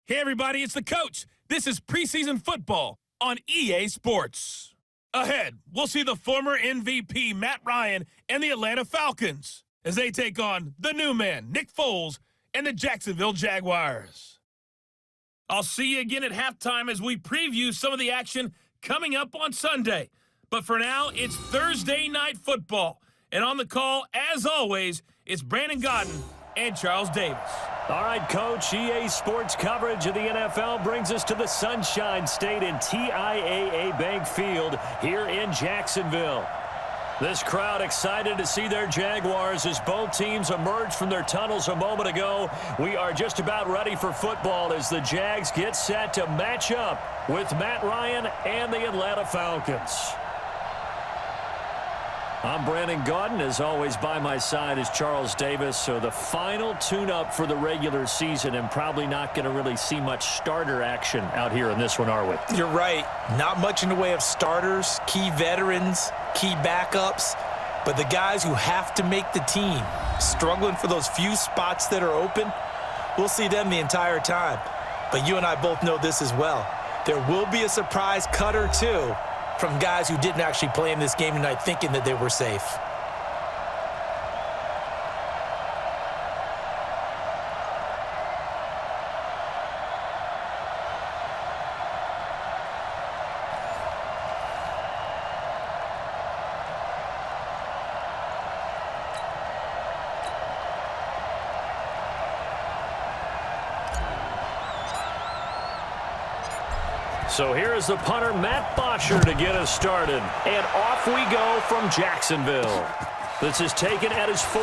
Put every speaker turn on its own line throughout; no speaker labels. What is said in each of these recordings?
Hey everybody, it's the coach. This is preseason football on EA Sports. Ahead, we'll see the former MVP Matt Ryan and the Atlanta Falcons as they take on the new man, Nick Foles, and the Jacksonville Jaguars. I'll see you again at halftime as we preview some of the action coming up on Sunday. But for now, it's Thursday Night Football. And on the call, as always, it's Brandon Godden and Charles Davis.
All right, Coach, EA Sports coverage of the NFL brings us to the Sunshine State in TIAA Bank Field here in Jacksonville. This crowd excited to see their Jaguars as both teams emerged from their tunnels a moment ago. We are just about ready for football as the Jags get set to match up with Matt Ryan and the Atlanta Falcons. I'm Brandon Godden. As always, by my side is Charles Davis. So the final tune-up for the regular season, and probably not going to really see much starter action out here in this one, are we?
You're right. Not much in the way of starters, key veterans, key backups, but the guys who have to make the team, struggling for those few spots that are open, we'll see them the entire time. But you and I both know this as well. There will be a surprise cut or two from guys who didn't actually play in this game tonight thinking that they were safe.
So here is the punter, Matt Bosher, to get us started. And off we go from Jacksonville. This is taken at his 4.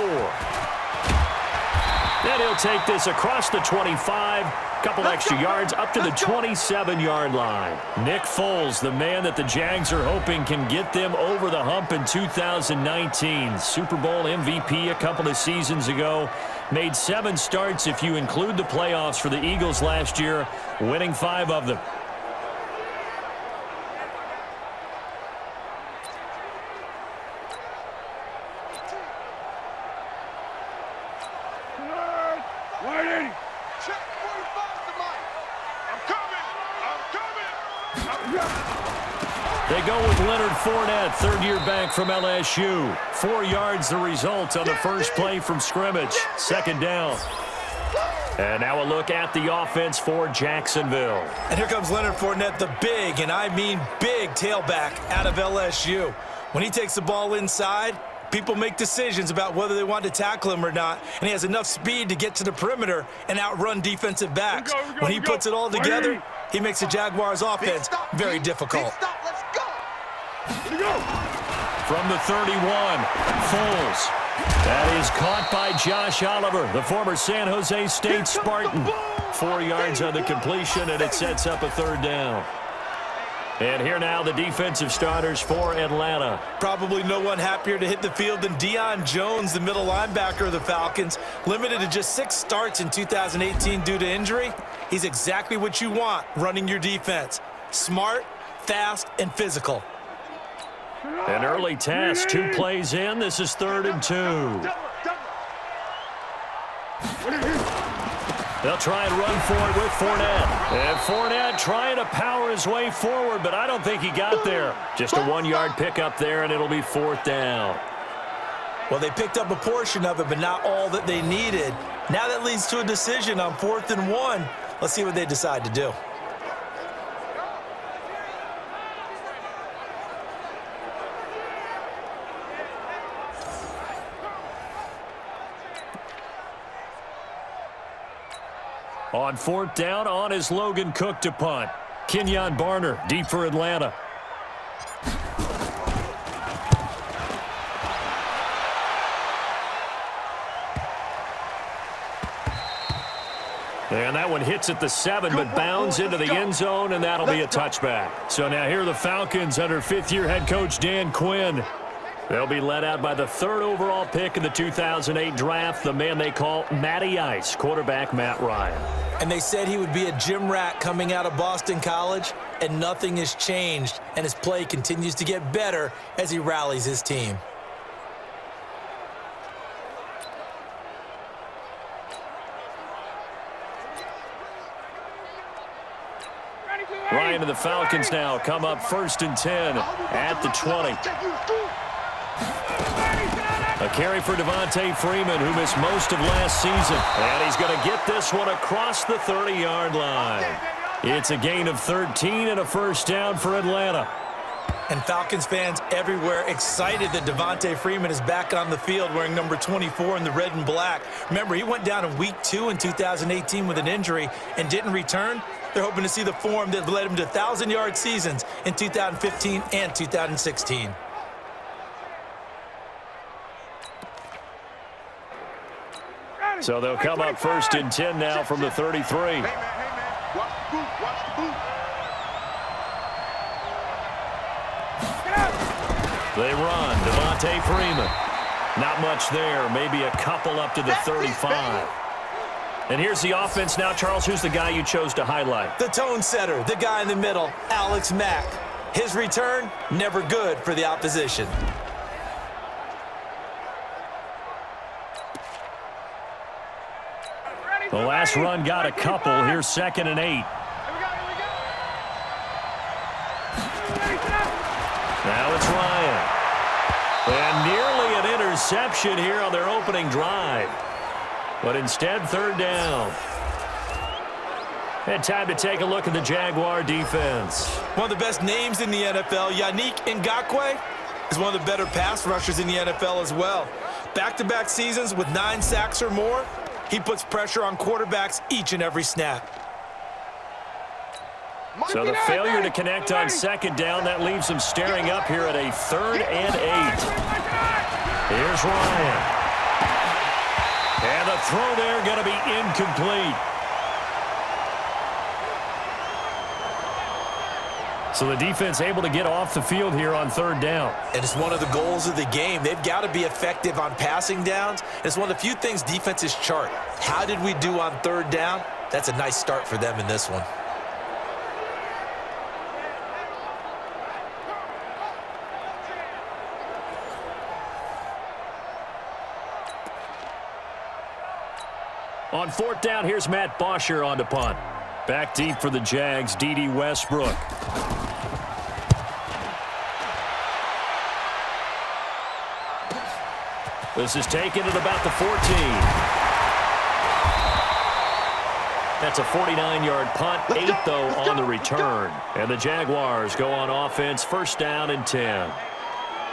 And he'll take this across the 25. Couple extra yards up to the 27-yard line. Nick Foles, the man that the Jags are hoping can get them over the hump in 2019. Super Bowl MVP a couple of seasons ago. Made 7 starts if you include the playoffs for the Eagles last year, winning 5 of them. They go with Leonard Fournette, third-year back from LSU. 4 yards the result on the first play from scrimmage. Second down. And now a look at the offense for Jacksonville.
And here comes Leonard Fournette, the big, and I mean big, tailback out of LSU. When he takes the ball inside, people make decisions about whether they want to tackle him or not, and he has enough speed to get to the perimeter and outrun defensive backs. When he puts it all together, he makes the Jaguars' offense very difficult.
From the 31, Foles. That is caught by Josh Oliver, the former San Jose State Spartan. 4 yards on the completion, and it sets up a third down. And here now the defensive starters for Atlanta.
Probably no one happier to hit the field than Deion Jones, the middle linebacker of the Falcons. Limited to just 6 starts in 2018 due to injury. He's exactly what you want running your defense. Smart, fast, and physical.
An early test, 2 plays in. This is 3rd and 2. They'll try and run for it with Fournette. And Fournette trying to power his way forward, but I don't think he got there. Just a 1-yard pickup there, and it'll be 4th down.
Well, they picked up a portion of it, but not all that they needed. Now that leads to a decision on 4th and 1. Let's see what they decide to do.
On 4th down, on is Logan Cook to punt. Kenyon Barner, deep for Atlanta. And that one hits at the 7, but bounds into the end zone, and that'll be a touchback. So now here are the Falcons under 5th-year head coach Dan Quinn. They'll be led out by the 3rd overall pick in the 2008 draft, the man they call Matty Ice, quarterback Matt Ryan.
And they said he would be a gym rat coming out of Boston College, and nothing has changed, and his play continues to get better as he rallies his team.
Ryan and the Falcons now come up 1st and 10 at the 20. A carry for Devontae Freeman, who missed most of last season. And he's going to get this one across the 30-yard line. It's a gain of 13 and a first down for Atlanta.
And Falcons fans everywhere excited that Devontae Freeman is back on the field wearing number 24 in the red and black. Remember, he went down in week 2 in 2018 with an injury and didn't return. They're hoping to see the form that led him to 1,000-yard seasons in 2015 and 2016.
So they'll come up 1st and 10 now from the 33. They run. Devontae Freeman. Not much there. Maybe a couple up to the 35. And here's the offense now. Charles, who's the guy you chose to highlight?
The tone setter, the guy in the middle, Alex Mack. His return, never good for the opposition.
The last run got a couple. Here's 2nd and 8. Now it's Ryan. And nearly an interception here on their opening drive. But instead, 3rd down. And time to take a look at the Jaguar defense.
One of the best names in the NFL, Yannick Ngakoue, is one of the better pass rushers in the NFL as well. Back-to-back seasons with 9 sacks or more, he puts pressure on quarterbacks each and every snap.
So the failure to connect on 2nd down, that leaves them staring up here at a 3rd and 8. Here's Ryan. And the throw there going to be incomplete. So the defense able to get off the field here on 3rd down.
And it's one of the goals of the game. They've got to be effective on passing downs. It's one of the few things defenses chart. How did we do on 3rd down? That's a nice start for them in this one.
On 4th down, here's Matt Bosher on to punt. Back deep for the Jags, D.D. Westbrook. This is taken at about the 14. That's a 49-yard punt, 8 though on the return. And the Jaguars go on offense, 1st down and 10.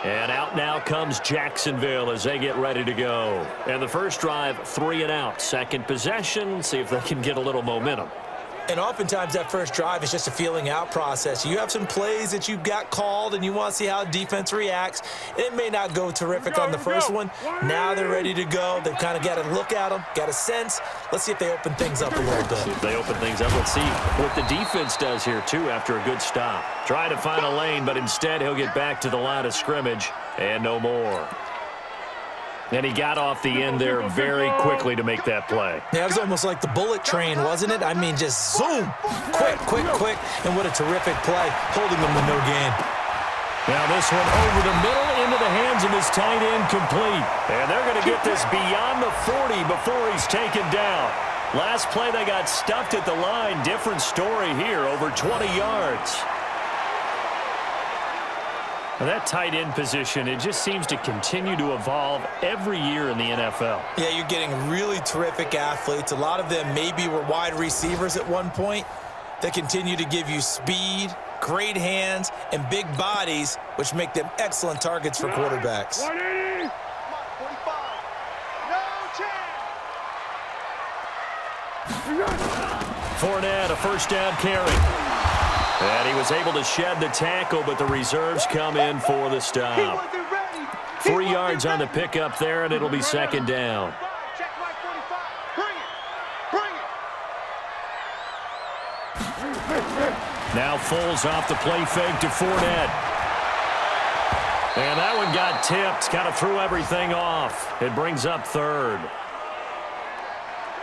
And out now comes Jacksonville as they get ready to go. And the first drive, 3 and out. Second possession, see if they can get a little momentum.
And oftentimes that first drive is just a feeling out process. You have some plays that you got called and you want to see how defense reacts. It may not go terrific on the first one. Now they're ready to go. They've kind of got to look at them, got a sense. Let's see if they open things up a little bit.
See if they open things up. Let's see what the defense does here, too, after a good stop. Trying to find a lane, but instead he'll get back to the line of scrimmage and no more. And he got off the end there very quickly to make that play.
Yeah, it was almost like the bullet train, wasn't it? I mean, just zoom, quick, and what a terrific play, holding them to no gain.
Now this one over the middle into the hands of his tight end, complete. And they're going to get this beyond the 40 before he's taken down. Last play they got stuffed at the line. Different story here, over 20 yards. Now that tight end position, it just seems to continue to evolve every year in the NFL.
Yeah, you're getting really terrific athletes. A lot of them maybe were wide receivers at one point. They continue to give you speed, great hands, and big bodies, which make them excellent targets for quarterbacks.
180. No chance.
Fournette, a first down carry. And he was able to shed the tackle, but the reserves come in for the stop. 3 yards on the pickup there, and it'll be 2nd down. Now Foles off the play fake to Fournette. And that one got tipped, kind of threw everything off. It brings up 3rd.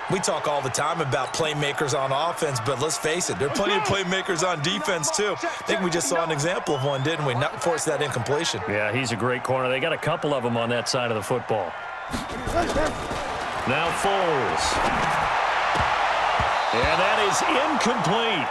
We talk all the time about playmakers on offense, but let's face it, there are plenty of playmakers on defense, too. I think we just saw an example of one, didn't we? Not force that incompletion.
Yeah, he's a great corner. They got a couple of them on that side of the football. Now Foles. And that is incomplete.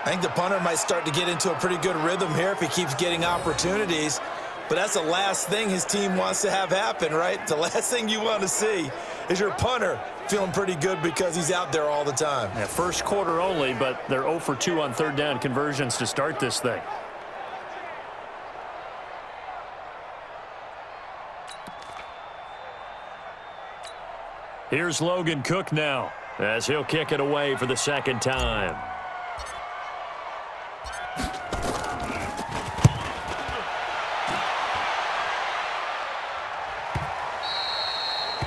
I think the punter might start to get into a pretty good rhythm here if he keeps getting opportunities. But that's the last thing his team wants to have happen, right? The last thing you want to see is your punter feeling pretty good because he's out there all the time.
Yeah, first quarter only, but they're 0 for 2 on third down conversions to start this thing. Here's Logan Cook now as he'll kick it away for the second time.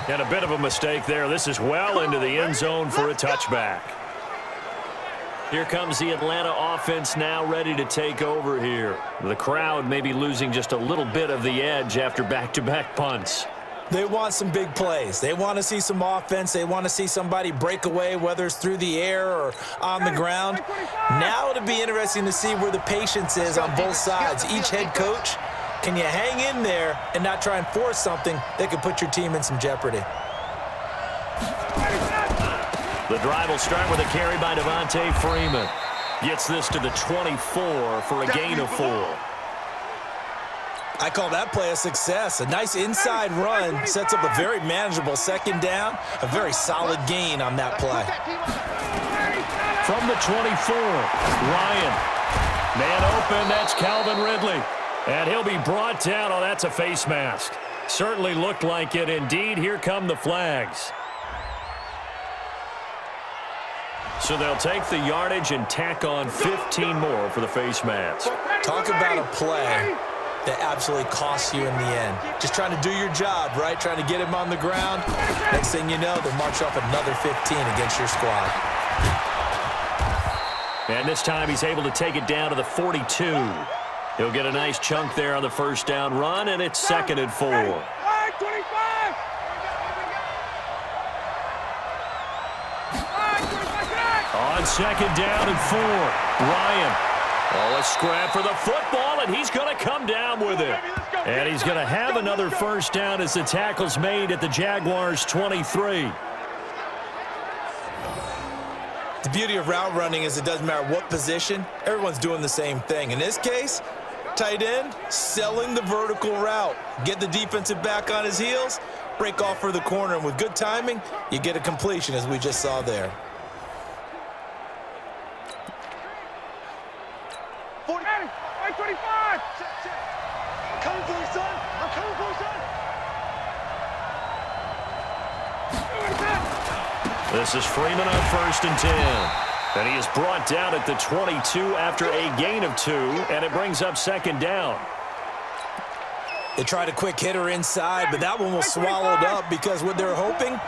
And a bit of a mistake there. This is well into the end zone for a touchback. Here comes the Atlanta offense now ready to take over here. The crowd may be losing just a little bit of the edge after back-to-back punts.
They want some big plays. They want to see some offense. They want to see somebody break away, whether it's through the air or on the ground. Now it'll be interesting to see where the patience is on both sides. Each head coach, can you hang in there and not try and force something that could put your team in some jeopardy?
The drive will start with a carry by Devontae Freeman. Gets this to the 24 for a gain of 4.
I call that play a success. A nice inside run sets up a very manageable second down. A very solid gain on that play.
From the 24, Ryan. Man open, that's Calvin Ridley. And he'll be brought down. Oh, that's a face mask. Certainly looked like it. Indeed, here come the flags. So they'll take the yardage and tack on 15 more for the face mask.
Talk about a play that absolutely costs you in the end. Just trying to do your job, right? Trying to get him on the ground. Next thing you know, they'll march off another 15 against your squad.
And this time he's able to take it down to the 42. He'll get a nice chunk there on the first down run, and it's 2nd and 4. On 2nd down and 4, Ryan. Oh, a scrap for the football, and he's going to come down with it. And he's going to have another first down as the tackle's made at the Jaguars' 23.
The beauty of route running is it doesn't matter what position, everyone's doing the same thing. In this case, tight end, selling the vertical route. Get the defensive back on his heels, break off for the corner, and with good timing, you get a completion as we just saw there.
This is Freeman on 1st and 10. And he is brought down at the 22 after a gain of 2, and it brings up 2nd down.
They tried a quick hitter inside, but that one was swallowed up because what they're hoping,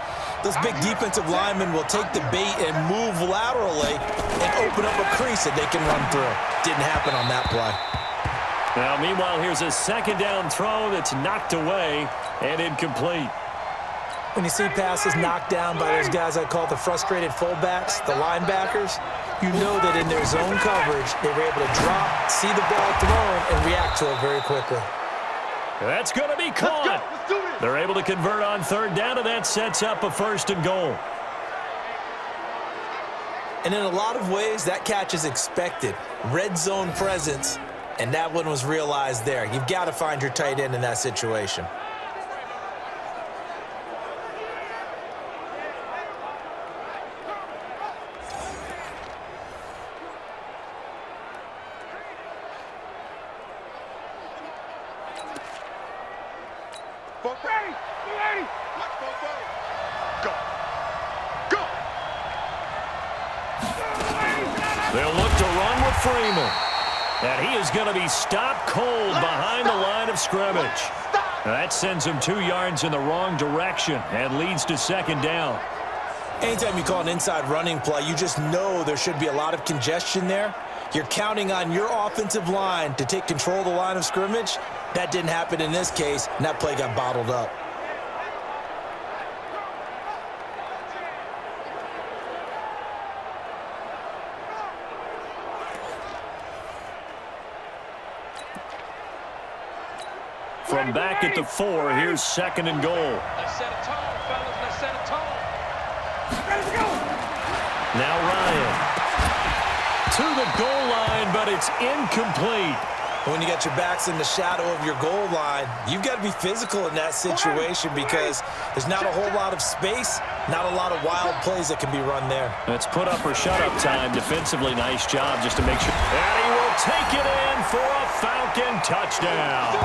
those big defensive linemen will take the bait and move laterally and open up a crease that they can run through. Didn't happen on that play.
Now, meanwhile, here's a 2nd down throw that's knocked away and incomplete.
When you see passes knocked down by those guys I call the frustrated fullbacks, the linebackers, you know that in their zone coverage, they were able to drop, see the ball thrown, and react to it very quickly.
That's going to be caught. They're able to convert on 3rd down, and that sets up a 1st and goal.
And in a lot of ways, that catch is expected. Red zone presence, and that one was realized there. You've got to find your tight end in that situation.
They'll look to run with Freeman. And he is going to be stopped cold behind the line of scrimmage. That sends him 2 yards in the wrong direction and leads to 2nd down.
Anytime you call an inside running play, you just know there should be a lot of congestion there. You're counting on your offensive line to take control of the line of scrimmage. That didn't happen in this case, and that play got bottled up.
From back at the 4, here's 2nd and goal.
Let's set a tone, fellas. Let's set a tone.
Now Ryan. to the goal line, but it's incomplete.
When you got your backs in the shadow of your goal line, you've got to be physical in that situation because there's not a whole lot of space, not a lot of wild plays that can be run there.
It's put up or shut up time. Defensively, nice job just to make sure. And he will take it in for a Falcon touchdown.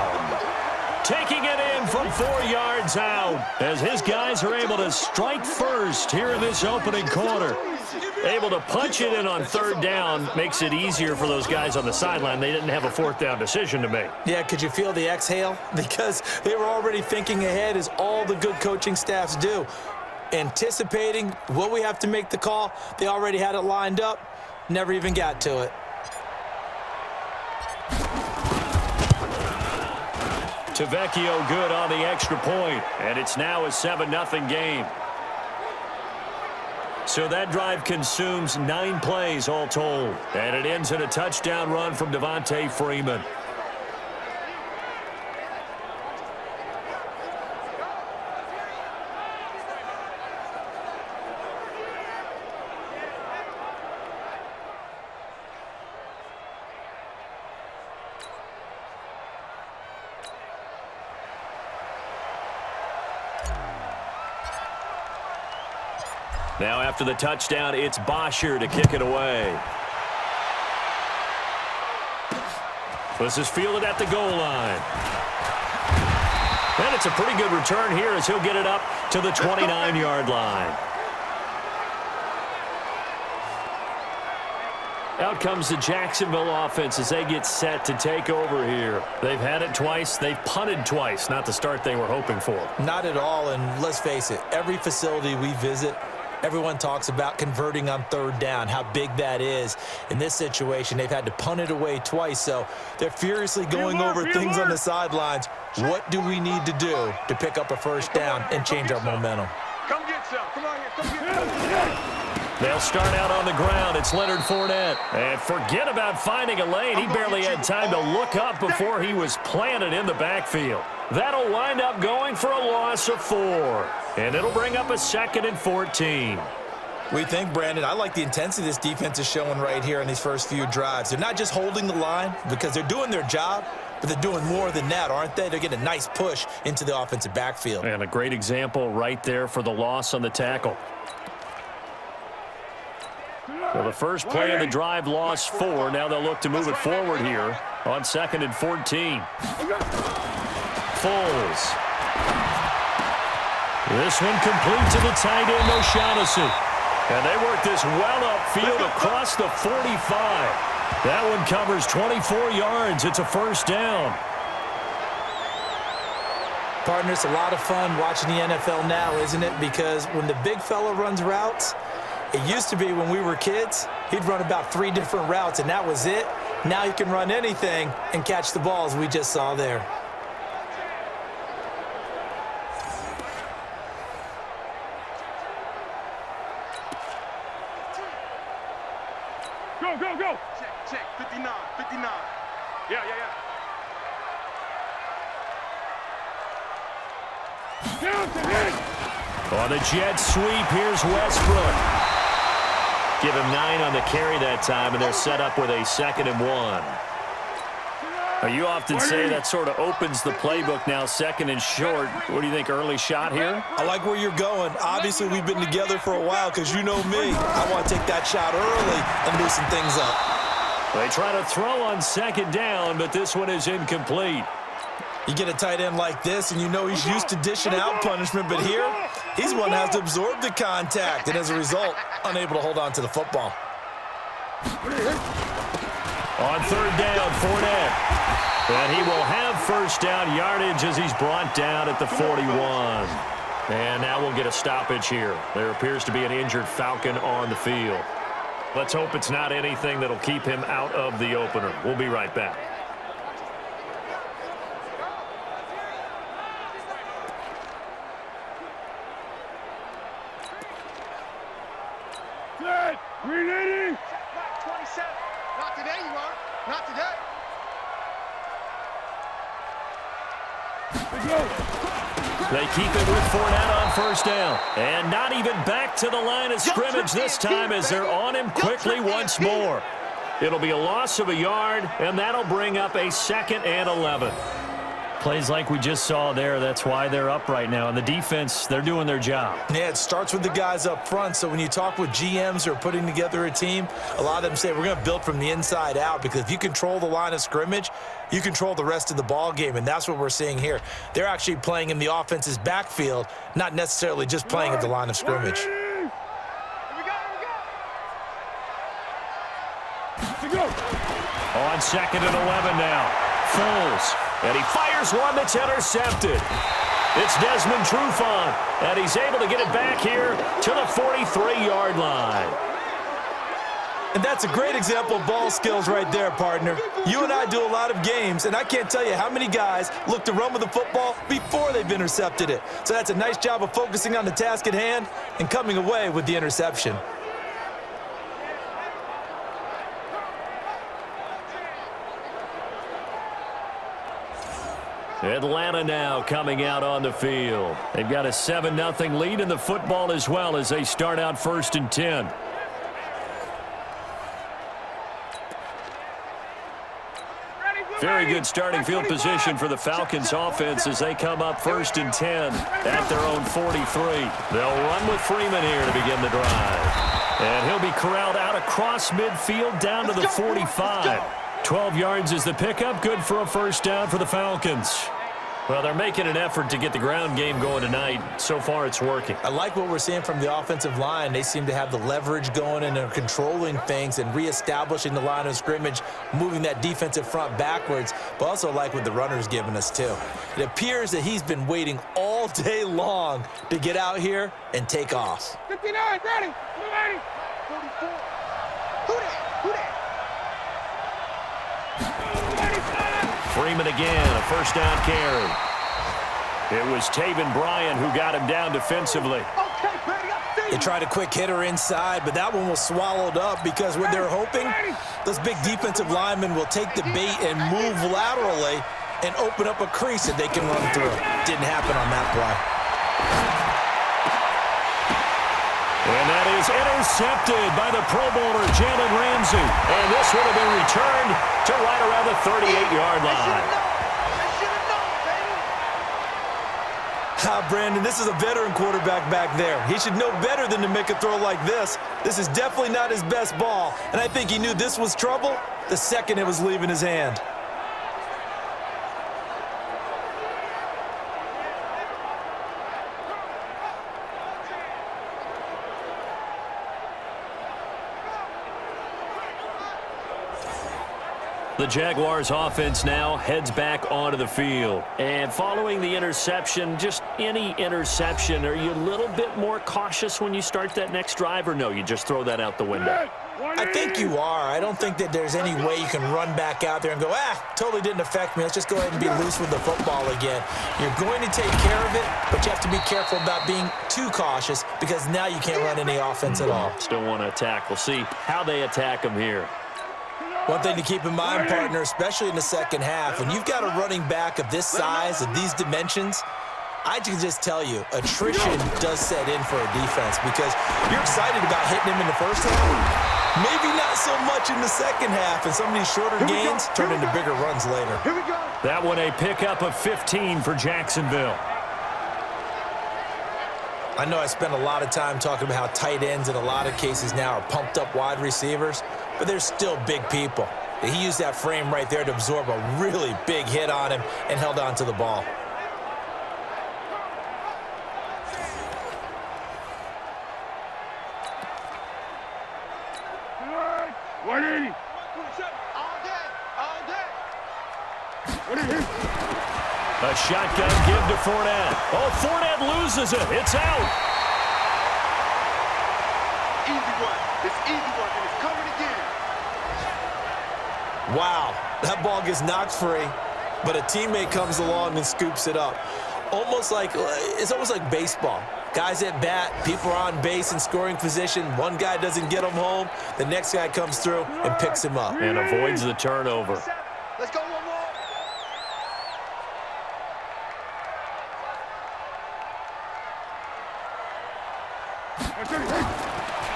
Taking it in from 4 yards out as his guys are able to strike first here in this opening quarter. Able to punch it in on 3rd down makes it easier for those guys on the sideline. They didn't have a 4th down decision to make.
Yeah, could you feel the exhale? Because they were already thinking ahead, as all the good coaching staffs do. Anticipating, will we have to make the call? They already had it lined up, never even got to it.
Tavecchio good on the extra point, and it's now a 7-0 game. So that drive consumes 9 plays all told, and it ends in a touchdown run from Devontae Freeman. Now after the touchdown, it's Bosher to kick it away. This is fielded at the goal line. And it's a pretty good return here as he'll get it up to the 29-yard line. Out comes the Jacksonville offense as they get set to take over here. They've had it twice. They've punted twice. Not the start they were hoping for.
Not at all, and let's face it, every facility we visit, everyone talks about converting on 3rd down, how big that is. In this situation, they've had to punt it away twice, so they're furiously going over things on the sidelines. What do we need to do to pick up a 1st down and change our momentum?
Come get some. Come on here. Come get some.
They'll start out on the ground. It's Leonard Fournette. And forget about finding a lane. He barely had time to look up before he was planted in the backfield. That'll wind up going for a loss of 4. And it'll bring up a 2nd and 14.
We think, Brandon, I like the intensity this defense is showing right here in these first few drives. They're not just holding the line because they're doing their job, but they're doing more than that, aren't they? They're getting a nice push into the offensive backfield.
And a great example right there for the loss on the tackle. Well, the first play of the drive lost 4. Now they'll look to move it forward here on 2nd and 14. Foles. This one complete to the tight end, O'Shaughnessy. And they work this well upfield across the 45. That one covers 24 yards. It's a 1st down.
Partner, it's a lot of fun watching the NFL now, isn't it? Because when the big fella runs routes, it used to be when we were kids, he'd run about 3 different routes, and that was it. Now he can run anything and catch the ball, as we just saw there.
Go, go, go. Check, 59, 59. Yeah. Down to hit.
On the jet sweep, here's Westbrook. Give him 9 on the carry that time, and they're set up with a 2nd and 1. Now, you often say that sort of opens the playbook now, 2nd and short. What do you think, early shot here?
I like where you're going. Obviously, we've been together for a while because you know me. I want to take that shot early and loosen things up.
They try to throw on 2nd down, but this one is incomplete.
You get a tight end like this, and you know he's used to dishing out punishment, but here, he's one that has to absorb the contact, and as a result, unable to hold on to the football.
On 3rd down, Fournette. And he will have 1st down yardage as he's brought down at the 41. And now we'll get a stoppage here. There appears to be an injured Falcon on the field. Let's hope it's not anything that'll keep him out of the opener. We'll be right back.
Set. Reading.
27. Not today, you are. Not today.
They keep it with Fournette on 1st down. And not even back to the line of scrimmage this time as they're on him quickly once more. It'll be a loss of a yard, and that'll bring up a 2nd and 11. Plays like we just saw there, that's why they're up right now. And the defense, they're doing their job.
Yeah, it starts with the guys up front. So when you talk with GMs who are putting together a team, a lot of them say we're going to build from the inside out, because if you control the line of scrimmage, you control the rest of the ball game, and that's what we're seeing here. They're actually playing in the offense's backfield, not necessarily just playing at the line of scrimmage.
On 2nd and 11 now. Foles. And he fires one that's intercepted. It's Desmond Trufant, and he's able to get it back here to the 43-yard line.
And that's a great example of ball skills right there, partner. You and I do a lot of games, and I can't tell you how many guys look to run with the football before they've intercepted it. So that's a nice job of focusing on the task at hand and coming away with the interception.
Atlanta now coming out on the field. They've got a 7-0 lead in the football as well as they start out 1st and 10. Very good starting field position for the Falcons offense as they come up 1st and 10 at their own 43. They'll run with Freeman here to begin the drive. And he'll be corralled out across midfield down to the 45. 12 yards is the pickup, good for a 1st down for the Falcons. Well, they're making an effort to get the ground game going tonight. So far, it's working.
I like what we're seeing from the offensive line. They seem to have the leverage going, and they're controlling things and reestablishing the line of scrimmage, moving that defensive front backwards, but also like what the runner's giving us, too. It appears that he's been waiting all day long to get out here and take off.
59, ready, 44. Who that?
Freeman again, a 1st down carry. It was Taven Bryan who got him down defensively.
They tried a quick hitter inside, but that one was swallowed up because what they're hoping, those big defensive linemen will take the bait and move laterally and open up a crease that they can run through. Didn't happen on that play.
And that is intercepted by the Pro Bowler, Jalen Ramsey. And this would have been returned to right around the 38-yard line.
Brandon, this is a veteran quarterback back there. He should know better than to make a throw like this. This is definitely not his best ball. And I think he knew this was trouble the second it was leaving his hand.
The Jaguars offense now heads back onto the field. And following the interception, just any interception, are you a little bit more cautious when you start that next drive, or no, you just throw that out the window?
I think you are. I don't think that there's any way you can run back out there and go, totally didn't affect me. Let's just go ahead and be loose with the football again. You're going to take care of it, but you have to be careful about being too cautious because now you can't run any offense at all.
Still want to attack. We'll see how they attack them here.
One thing to keep in mind, partner, especially in the second half, when you've got a running back of this size, of these dimensions, I can just tell you, attrition does set in for a defense because you're excited about hitting him in the first half. Maybe not so much in the second half, and some of these shorter gains turn into bigger runs later.
Here we go.
That one a pickup of 15 for Jacksonville.
I know I spent a lot of time talking about how tight ends in a lot of cases now are pumped up wide receivers, but they're still big people. He used that frame right there to absorb a really big hit on him and held on to the ball.
A shotgun give to Fournette. Oh, Fournette loses it. It's out.
Easy one. It's easy one, and it's coming again.
Wow, that ball gets knocked free, but a teammate comes along and scoops it up. It's almost like baseball. Guys at bat, people are on base in scoring position. One guy doesn't get him home. The next guy comes through and picks him up.
And avoids the turnover.
Let's go one more.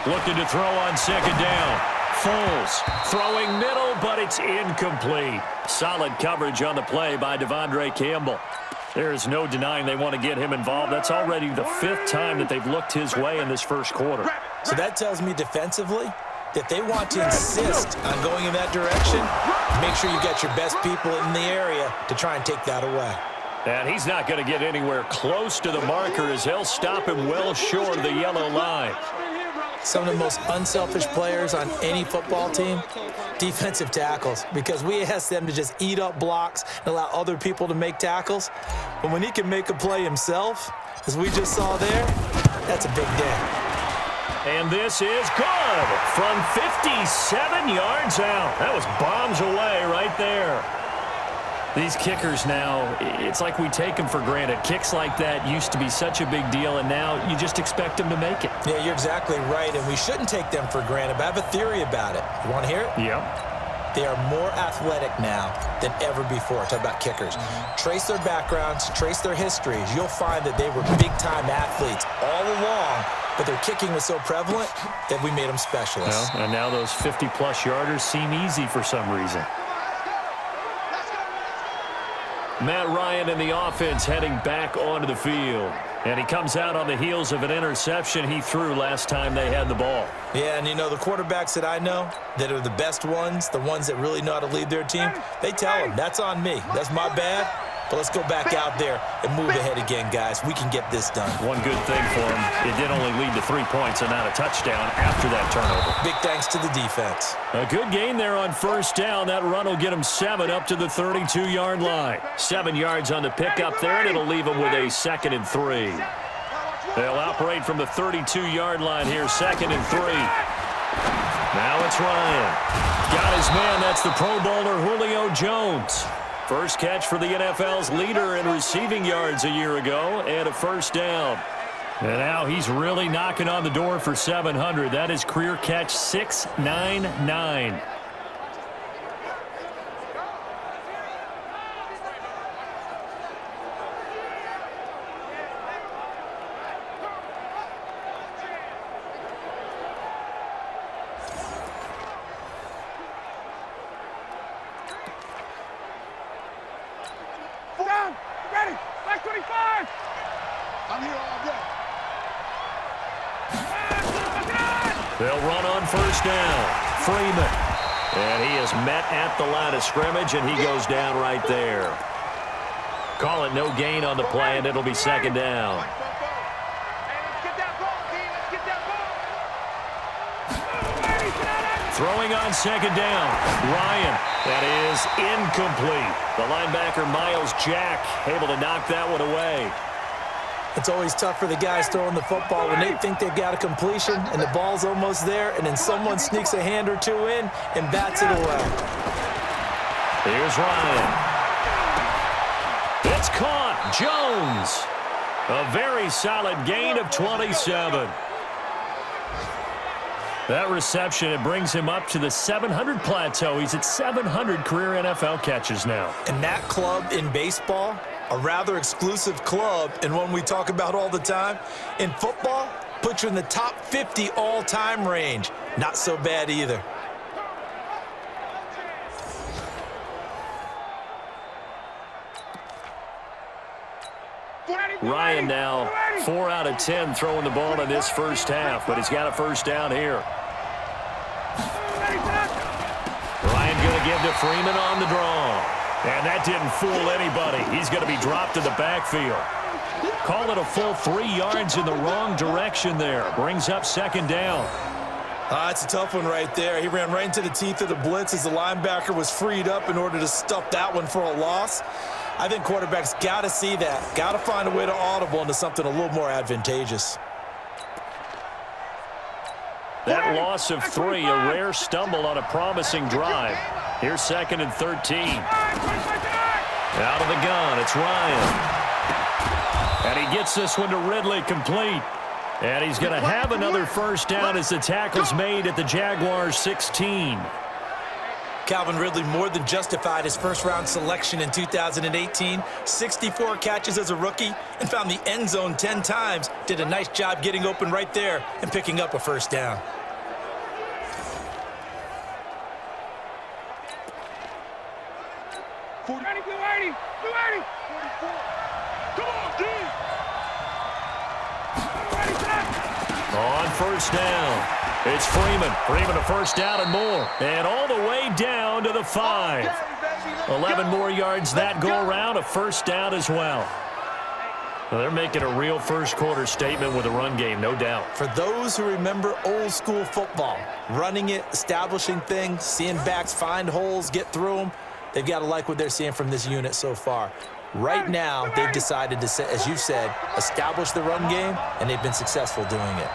Looking to throw on second down. Foles throwing middle, but it's incomplete. Solid coverage on the play by Devondre Campbell. There is no denying they want to get him involved. That's already the 5th time that they've looked his way in this first quarter.
So that tells me defensively that they want to insist on going in that direction. Make sure you got your best people in the area to try and take that away.
And he's not going to get anywhere close to the marker as he'll stop him well short of the yellow line.
Some of the most unselfish players on any football team, defensive tackles, because we ask them to just eat up blocks and allow other people to make tackles. But when he can make a play himself, as we just saw there, that's a big day.
And this is good from 57 yards out. That was bombs away right there. These kickers now, it's like we take them for granted. Kicks like that used to be such a big deal, and now you just expect them to make it.
Yeah, you're exactly right, and we shouldn't take them for granted, but I have a theory about it. You want to hear it?
Yep.
They are more athletic now than ever before. Talk about kickers. Trace their backgrounds, trace their histories. You'll find that they were big-time athletes all along, but their kicking was so prevalent that we made them specialists.
Well, and now those 50-plus yarders seem easy for some reason. Matt Ryan and the offense heading back onto the field. And he comes out on the heels of an interception he threw last time they had the ball.
Yeah, and you know, the quarterbacks that I know that are the best ones, the ones that really know how to lead their team, they tell them, that's on me. That's my bad. But let's go back out there and move ahead again, guys. We can get this done.
One good thing for him, it did only lead to 3 points and not a touchdown after that turnover.
Big thanks to the defense.
A good gain there on first down. That run will get him 7 up to the 32-yard line. 7 yards on the pickup there, and it'll leave him with a 2nd and 3. They'll operate from the 32-yard line here, 2nd and 3. Now it's Ryan. Got his man. That's the Pro Bowler Julio Jones. First catch for the NFL's leader in receiving yards a year ago, and a first down. And now he's really knocking on the door for 700. That is career catch 699.
Down. Ready. Back 25. I'm here all day.
They'll run on first down. Freeman. And he is met at the line of scrimmage, and he goes down right there. Call it no gain on the play, and it'll be 2nd down. Throwing on 2nd down. Ryan. That is incomplete. The linebacker, Miles Jack, able to knock that one away.
It's always tough for the guys throwing the football when they think they've got a completion and the ball's almost there, and then someone sneaks a hand or two in and bats it away.
Here's Ryan. It's caught. Jones. A very solid gain of 27. That reception, it brings him up to the 700 plateau. He's at 700 career NFL catches now.
And that club in baseball, a rather exclusive club and one we talk about all the time. In football, puts you in the top 50 all-time range. Not so bad either.
Ryan now 4 out of 10 throwing the ball in this first half, but he's got a first down here. Ryan going to give to Freeman on the draw. And that didn't fool anybody. He's going to be dropped in the backfield. Call it a full 3 yards in the wrong direction there. Brings up 2nd down.
It's a tough one right there. He ran right into the teeth of the blitz as the linebacker was freed up in order to stuff that one for a loss. I think quarterbacks got to see that. Got to find a way to audible into something a little more advantageous.
That loss of 3, a rare stumble on a promising drive. Here's 2nd and 13. Out of the gun, it's Ryan. And he gets this one to Ridley complete. And he's going to have another first down as the tackle's made at the Jaguars 16.
Calvin Ridley more than justified his first-round selection in 2018. 64 catches as a rookie and found the end zone 10 times. Did a nice job getting open right there and picking up a first down.
40. Ready, blue 80. Blue 80. 44. Come on, D. Ready, set.
On first down, it's Freeman. Freeman a first down and more. And all the way down to the 5. 11 more yards that go around, a first down as well. Well, they're making a real first quarter statement with a run game, no doubt.
For those who remember old school football, running it, establishing things, seeing backs find holes, get through them, they've got to like what they're seeing from this unit so far. Right now, they've decided to, as you said, establish the run game, and they've been successful doing it.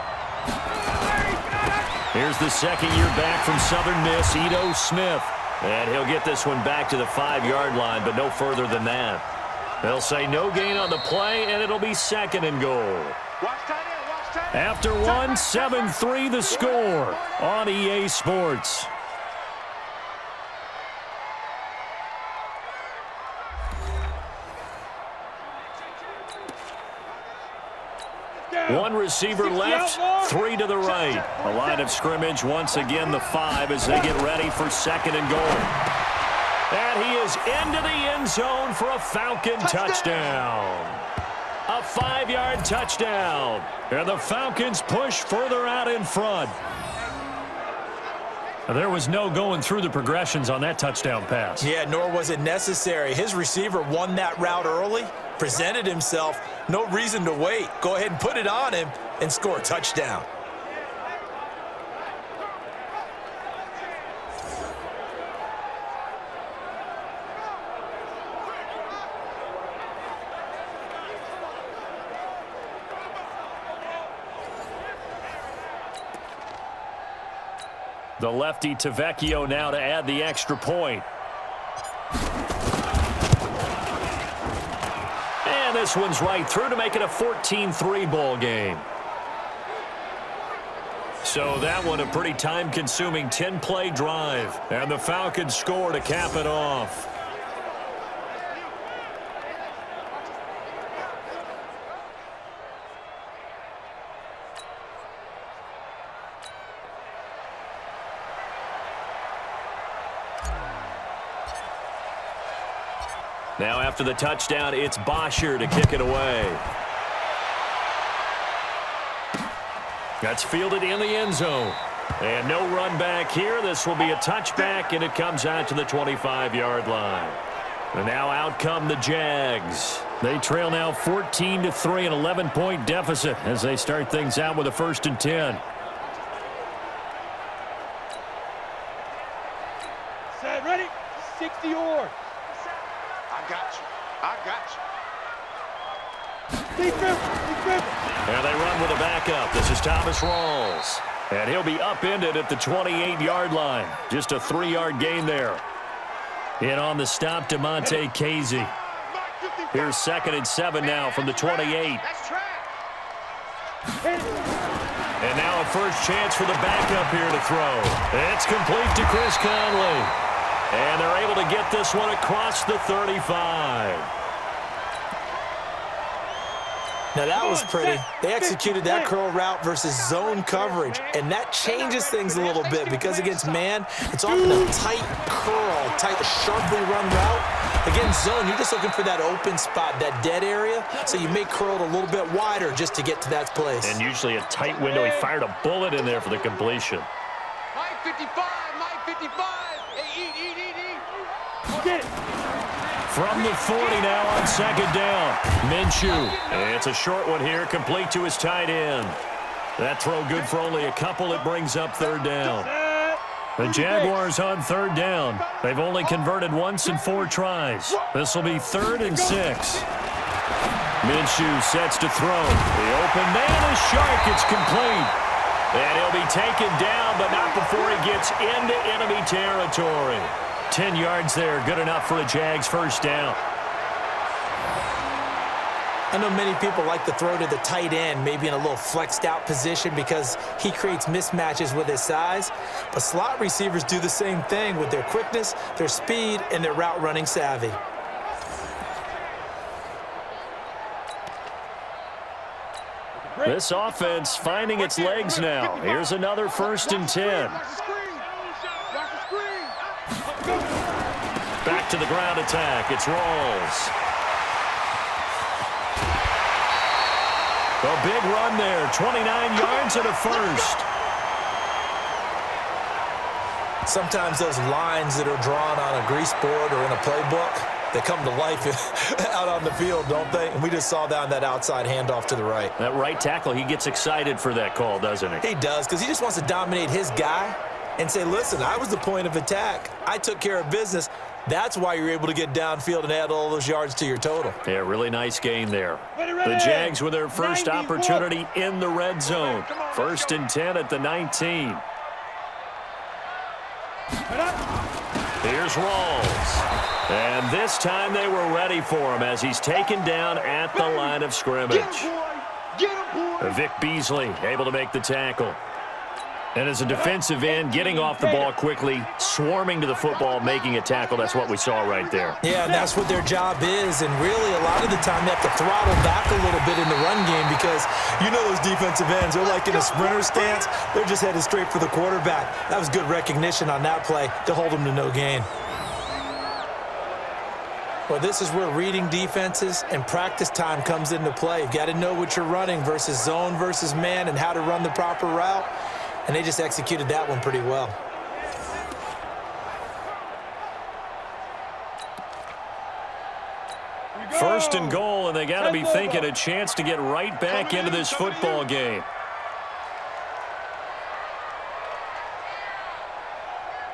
Here's the second year back from Southern Miss, Ito Smith. And he'll get this one back to the 5-yard line, but no further than that. They'll say no gain on the play, and it'll be second and goal. After one, 7-3 the score on EA Sports. One receiver left, 3 to the right. A line of scrimmage, once again the 5 as they get ready for second and goal. And he is into the end zone for a Falcon touchdown. A 5-yard touchdown. And the Falcons push further out in front. There was no going through the progressions on that touchdown pass.
Yeah, nor was it necessary. His receiver won that route early, presented himself, no reason to wait. Go ahead and put it on him and score a touchdown.
The lefty Tavecchio now to add the extra point. And this one's right through to make it a 14-3 ball game. So that one a pretty time-consuming 10-play drive. And the Falcons score to cap it off. Now after the touchdown, it's Bosher to kick it away. That's fielded in the end zone. And no run back here. This will be a touchback, and it comes out to the 25-yard line. And now out come the Jags. They trail now 14-3, an 11-point deficit as they start things out with a 1st and 10.
Set, ready? 60 yards. I got you. Defense.
And they run with a backup. This is Thomas Rawls. And he'll be upended at the 28-yard line. Just a 3-yard gain there. In on the stop, DeMonte Casey. Here's 2nd and 7 now from the 28. And now a first chance for the backup here to throw. It's complete to Chris Conley. And they're able to get this one across the 35.
Now that was pretty. They executed that curl route versus zone coverage, and that changes things a little bit because against man, it's often a tight curl, tight, sharply run route. Against zone, you're just looking for that open spot, that dead area, so you may curl it a little bit wider just to get to that place.
And usually a tight window. He fired a bullet in there for the completion.
Mike 55, Mike 55. Hey, eat. Get it.
From the 40 now on 2nd down. Minshew. And it's a short one here, complete to his tight end. That throw good for only a couple. It brings up 3rd down. The Jaguars on 3rd down. They've only converted once in 4 tries. This will be 3rd and 6. Minshew sets to throw. The open man is sharp. It's complete. And he'll be taken down, but not before he gets into enemy territory. 10 yards there, good enough for a Jags 1st down.
I know many people like to throw to the tight end, maybe in a little flexed out position because he creates mismatches with his size. But slot receivers do the same thing with their quickness, their speed, and their route running savvy.
This offense finding its legs now. Here's another 1st and 10.
Watch the screen.
Back back to the ground attack. It's Rawls. A big run there, 29 yards and a first.
Sometimes those lines that are drawn on a grease board or in a playbook, they come to life out on the field, don't they? And we just saw that on that outside handoff to the right.
That right tackle, he gets excited for that call, doesn't he?
He does, because he just wants to dominate his guy and say, listen, I was the point of attack. I took care of business. That's why you're able to get downfield and add all those yards to your total.
Yeah, really nice gain there. The Jags with their first opportunity in the red zone. 1st and 10 at the 19. Here's Rawls. And this time they were ready for him as he's taken down at the line of scrimmage. Vic Beasley able to make the tackle. And as a defensive end, getting off the ball quickly, swarming to the football, making a tackle. That's what we saw right there.
Yeah, and that's what their job is. And really, a lot of the time, they have to throttle back a little bit in the run game because you know those defensive ends, they're like in a sprinter stance. They're just headed straight for the quarterback. That was good recognition on that play to hold them to no gain. Well, this is where reading defenses and practice time comes into play. You've got to know what you're running versus zone versus man and how to run the proper route. And they just executed that one pretty well.
First and goal, and they got to be thinking a chance to get right back into this football game.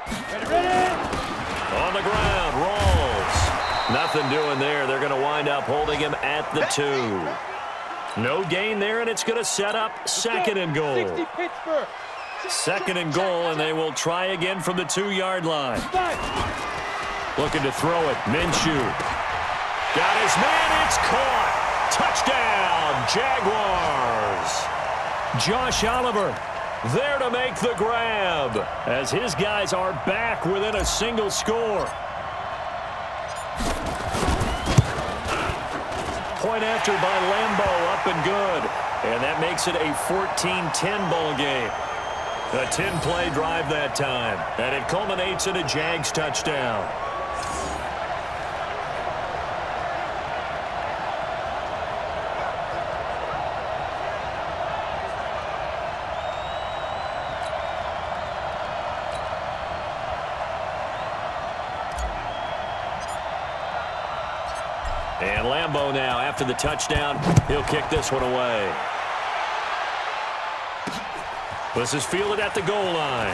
On the ground, Rawls. Nothing doing there. They're going to wind up holding him at the 2. No gain there, and it's going to set up 2nd and goal. 2nd and goal, and they will try again from the 2-yard line. Looking to throw it. Minshew. Got his man. It's caught. Touchdown, Jaguars. Josh Oliver there to make the grab as his guys are back within a single score. Point after by Lambeau, up and good. And that makes it a 14-10 ball game. A 10-play drive that time. And it culminates in a Jags touchdown. And Lambeau now, after the touchdown, he'll kick this one away. This is fielded at the goal line.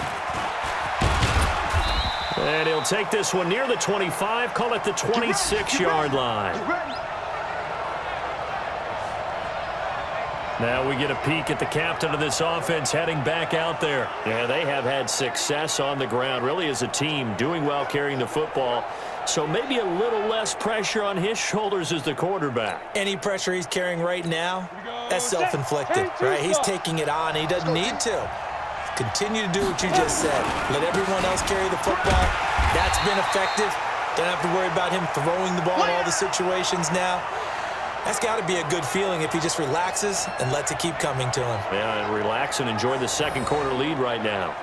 And he'll take this one near the 25, call it the 26-yard line. Now we get a peek at the captain of this offense heading back out there. Yeah, they have had success on the ground, really as a team, doing well carrying the football. So maybe a little less pressure on his shoulders as the quarterback.
Any pressure he's carrying right now, that's self-inflicted, right? He's taking it on. He doesn't need to. Continue to do what you just said. Let everyone else carry the football. That's been effective. Don't have to worry about him throwing the ball in all the situations now. That's got to be a good feeling if he just relaxes and lets it keep coming to him.
Yeah, and relax and enjoy the second quarter lead right now.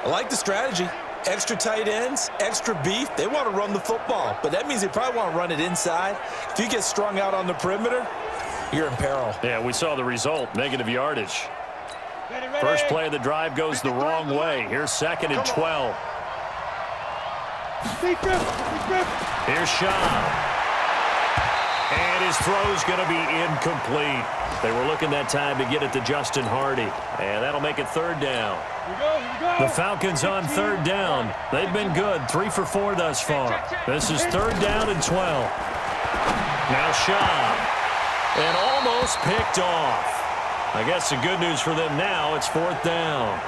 I like the strategy. Extra tight ends, extra beef. They want to run the football, but that means they probably want to run it inside. If you get strung out on the perimeter, you're in peril.
Yeah, we saw the result, negative yardage. First play of the drive goes the wrong way. Here's 2nd and 12. Here's Shaw. And his throw's going to be incomplete. They were looking that time to get it to Justin Hardy. And that'll make it 3rd down. The Falcons on 3rd down. They've been good, 3 for 4 thus far. This is 3rd down and 12. Now Shaw. And almost picked off. I guess the good news for them now, it's 4th down.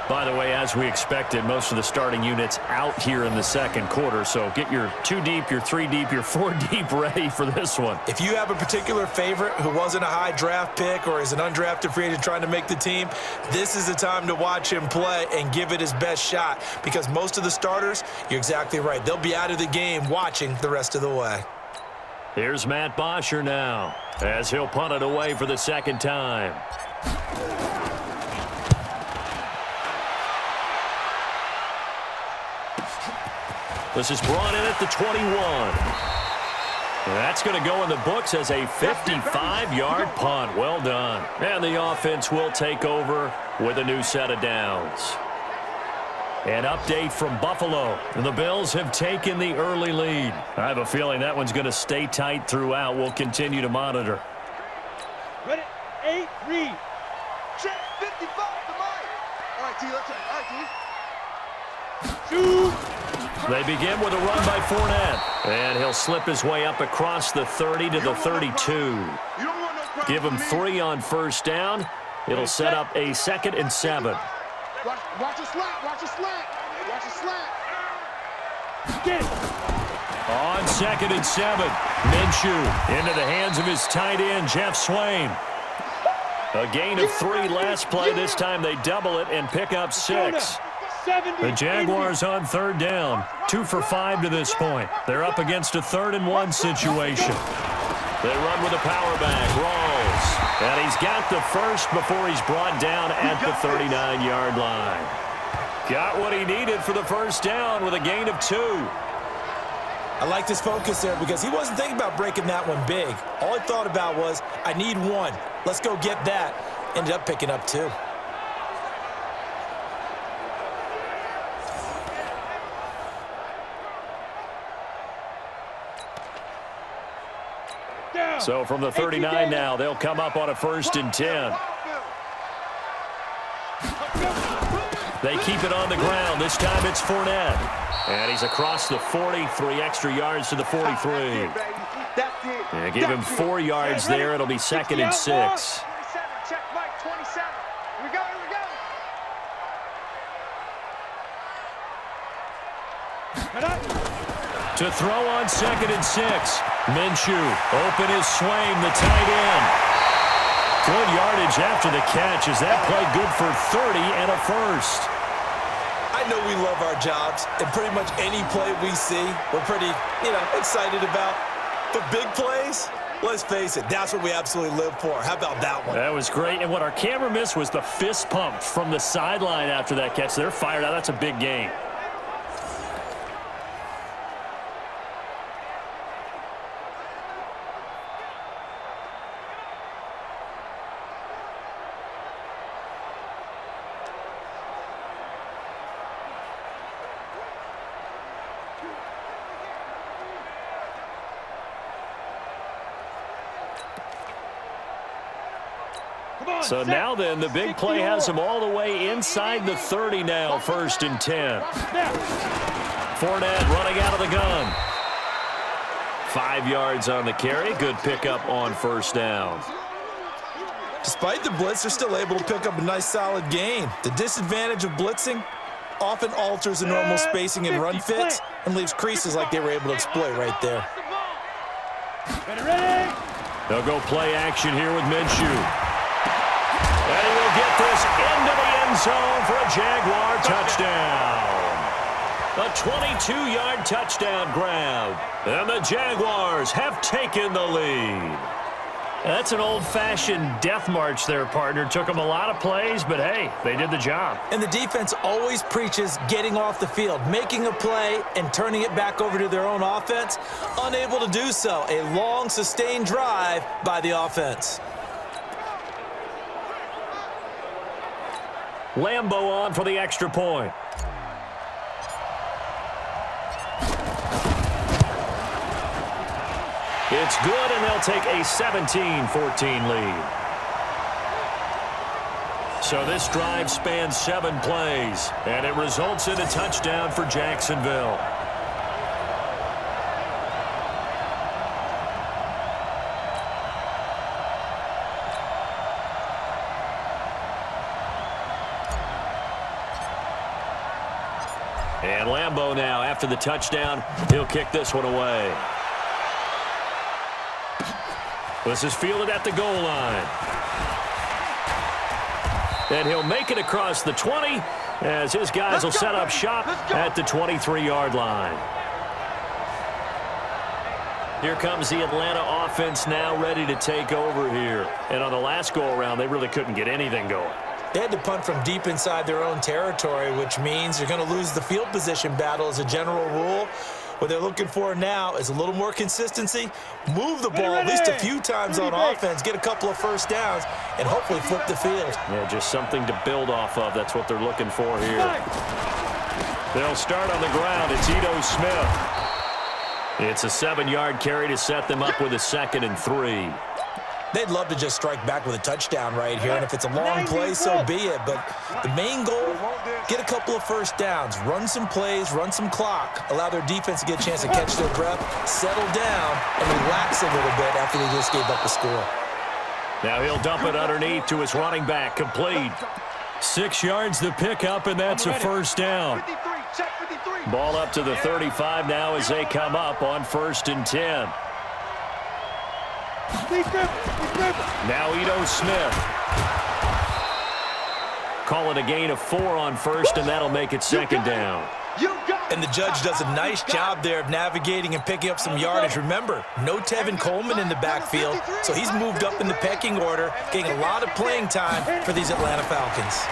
By the way, as we expected, most of the starting units out here in the second quarter. So get your 2 deep, your 3 deep, your 4 deep ready for this one.
If you have a particular favorite who wasn't a high draft pick or is an undrafted free agent trying to make the team, this is the time to watch him play and give it his best shot. Because most of the starters, you're exactly right, they'll be out of the game watching the rest of the way.
Here's Matt Bosher now as he'll punt it away for the 2nd time. This is brought in at the 21. That's going to go in the books as a 55-yard punt. Well done. And the offense will take over with a new set of downs. An update from Buffalo. The Bills have taken the early lead. I have a feeling that one's going to stay tight throughout. We'll continue to monitor.
Ready? 8, read. Check 55 to Mike. All right, T, let's check. All right, T. Shoot.
They begin with a run by Fournette. And he'll slip his way up across the 30 to the 32. Give him 3 on first down. It'll set up a 2nd and 7.
Watch a slant. Watch a slant. Watch a slant.
Get it.
On 2nd and 7, Minshew into the hands of his tight end, Jeff Swain. A gain of 3 last play. This time they double it and pick up 6. The Jaguars on 3rd down, 2 for 5 to this point. They're up against a 3rd and 1 situation. They run with a power back, Rawls. And he's got the first before he's brought down at the 39-yard line. Got what he needed for the first down with a gain of 2.
I liked his focus there because he wasn't thinking about breaking that one big. All he thought about was, I need 1. Let's go get that. Ended up picking up 2.
So from the 39 now, they'll come up on a 1st and 10. They keep it on the ground. This time it's Fournette. And he's across the 40, 3 extra yards to the 43. Yeah, give him 4 yards there. It'll be 2nd and 6.
27, check Mike, 27. Here we go, here we go.
To throw on 2nd and 6. Minshew, open is Swain, the tight end. Good yardage after the catch. Is that play good for 30 and a first?
I know we love our jobs, and pretty much any play we see, we're pretty, excited about. But big plays, let's face it, that's what we absolutely live for. How about that one?
That was great, and what our camera missed was the fist pump from the sideline after that catch. They're fired out. That's a big gain. So now then, the big play has him all the way inside the 30 now, 1st and 10. Fournette running out of the gun. 5 yards on the carry. Good pickup on 1st down.
Despite the blitz, they're still able to pick up a nice solid gain. The disadvantage of blitzing often alters the normal spacing and run fits and leaves creases like they were able to exploit right there.
They'll go play action here with Minshew. And he will get this into the end zone for a Jaguar touchdown. A 22-yard touchdown grab. And the Jaguars have taken the lead. That's an old-fashioned death march there, partner. Took them a lot of plays, but hey, they did the job.
And the defense always preaches getting off the field, making a play, and turning it back over to their own offense. Unable to do so. A long, sustained drive by the offense.
Lambeau on for the extra point. It's good, and they'll take a 17-14 lead. So this drive spans 7 plays, and it results in a touchdown for Jacksonville. And Lambeau now, after the touchdown, he'll kick this one away. This is fielded at the goal line. And he'll make it across the 20 as his guys will set up shop at the 23-yard line. Here comes the Atlanta offense now ready to take over here. And on the last go-around, they really couldn't get anything going.
They had to punt from deep inside their own territory, which means you're going to lose the field position battle as a general rule. What they're looking for now is a little more consistency, move the ball at least a few times on offense, get a couple of first downs, and hopefully flip the field.
Yeah, just something to build off of. That's what they're looking for here. They'll start on the ground. It's Ito Smith. It's a 7-yard carry to set them up with a 2nd and 3.
They'd love to just strike back with a touchdown right here, and if it's a long play, so be it. But the main goal, get a couple of first downs, run some plays, run some clock, allow their defense to get a chance to catch their breath, settle down, and relax a little bit after they just gave up a score.
Now he'll dump it underneath to his running back, complete. 6 yards the pickup, and that's a first down. Ball up to the 35 now as they come up on 1st and 10. Now Ito Smith. Call it a gain of 4 on 1st, and that'll make it 2nd down.
And the judge does a nice job there of navigating and picking up some yardage. Remember, no Tevin Coleman in the backfield, so he's moved up in the pecking order, getting a lot of playing time for these Atlanta Falcons.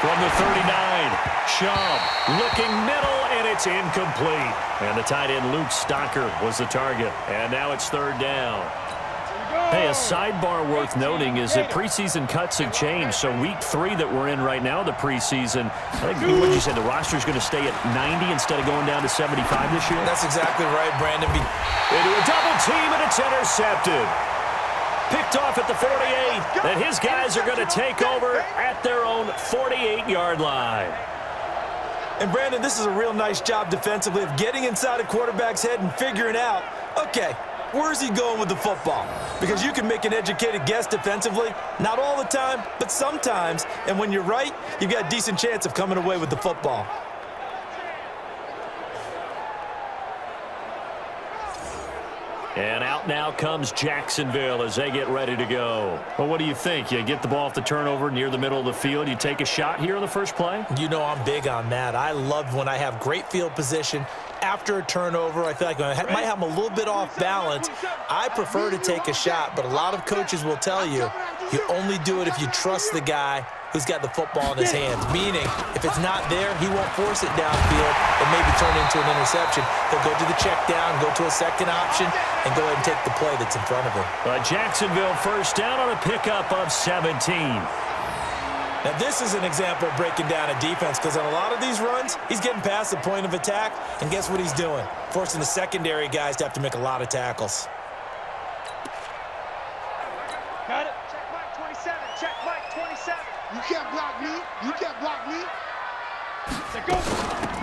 From the 39, Schaub looking middle, and it's incomplete. And the tight end Luke Stocker was the target. And now it's 3rd down. Hey, a sidebar worth noting is that preseason cuts have changed. So week 3 that we're in right now, the preseason, I think what you said, the roster's going to stay at 90 instead of going down to 75 this year?
That's exactly right, Brandon.
Into a double team, and it's intercepted. Picked off at the 48, and his guys are going to take over at their own 48-yard line.
And, Brandon, this is a real nice job defensively of getting inside a quarterback's head and figuring out, okay, where's he going with the football? Because you can make an educated guess defensively, not all the time, but sometimes. And when you're right, you've got a decent chance of coming away with the football.
And out now comes Jacksonville as they get ready to go. Well, what do you think? You get the ball off the turnover near the middle of the field. You take a shot here on the first play?
You know I'm big on that. I love when I have great field position. After a turnover, I feel like I might have them a little bit off balance. I prefer to take a shot, but a lot of coaches will tell you, you only do it if you trust the guy who's got the football in his hands. Meaning, if it's not there, he won't force it downfield and maybe turn it into an interception. He'll go to the check down, go to a second option, and go ahead and take the play that's in front of him.
Jacksonville first down on a pickup of 17.
Now, this is an example of breaking down a defense because on a lot of these runs, he's getting past the point of attack, and guess what he's doing? Forcing the secondary guys to have to make a lot of tackles.
Got it. Check Mike 27. Check Mike 27. You can't block me. You can't block me. Let's go.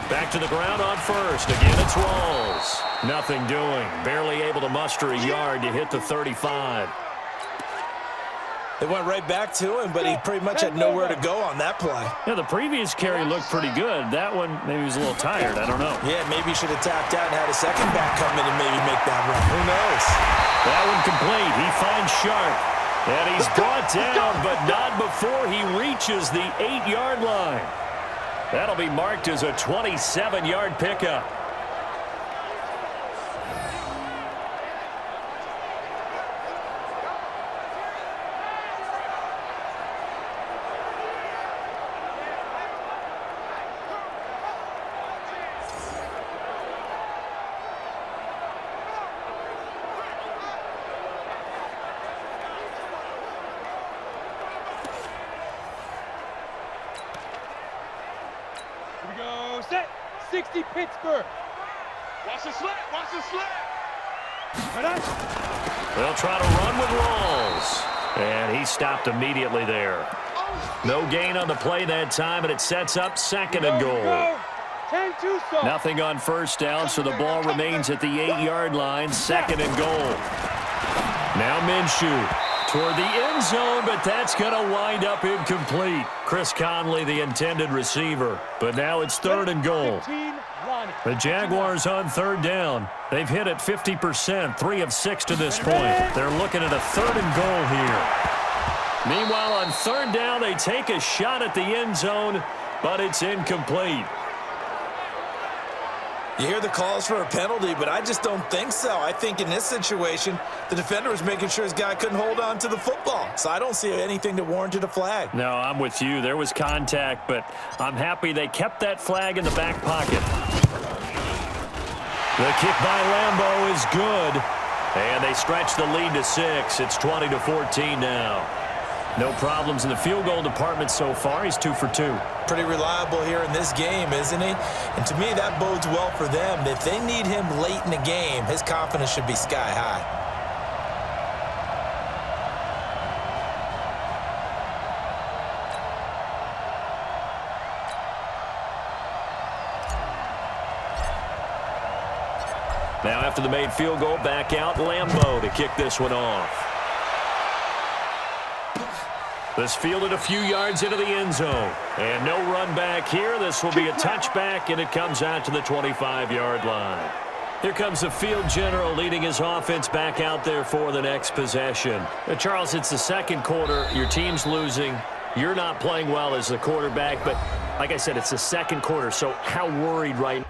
Back to the ground on first. Again, it's Rawls. Nothing doing. Barely able to muster a yard to hit the 35.
They went right back to him, but he pretty much had nowhere to go on that play.
Yeah, the previous carry looked pretty good. That one, maybe he was a little tired. I don't know.
Yeah, maybe he should have tapped out and had a second back come in and maybe make that run. Who knows?
That one complete. He finds Sharp. And he's brought down, but not before he reaches the 8-yard line. That'll be marked as a 27-yard pickup.
Set. 60 Pittsburgh. Watch the slant. Watch the slant.
They'll try to run with Rawls. And he stopped immediately there. No gain on the play that time, and it sets up 2nd and goal. Nothing on first down, so the ball remains at the 8-yard line. 2nd and goal. Now Minshew toward the end zone, but that's going to wind up incomplete. Chris Conley, the intended receiver. But now it's 3rd and goal. The Jaguars on 3rd down. They've hit it 50%, 3 of 6 to this point. They're looking at a 3rd and goal here. Meanwhile, on 3rd down, they take a shot at the end zone, but it's incomplete.
You hear the calls for a penalty, but I just don't think so. I think in this situation, the defender was making sure his guy couldn't hold on to the football. So I don't see anything that warranted a flag.
No, I'm with you. There was contact, but I'm happy they kept that flag in the back pocket. The kick by Lambeau is good, and they stretch the lead to 6. It's 20-14 now. No problems in the field goal department so far. He's 2 for 2.
Pretty reliable here in this game, isn't he? And to me, that bodes well for them. If they need him late in the game, his confidence should be sky high.
Now after the made field goal, back out Lambeau to kick this one off. This fielded a few yards into the end zone. And no run back here. This will be a touchback, and it comes out to the 25-yard line. Here comes the field general leading his offense back out there for the next possession. Charles, it's the second quarter. Your team's losing. You're not playing well as the quarterback, but like I said, it's the second quarter, so how worried right now?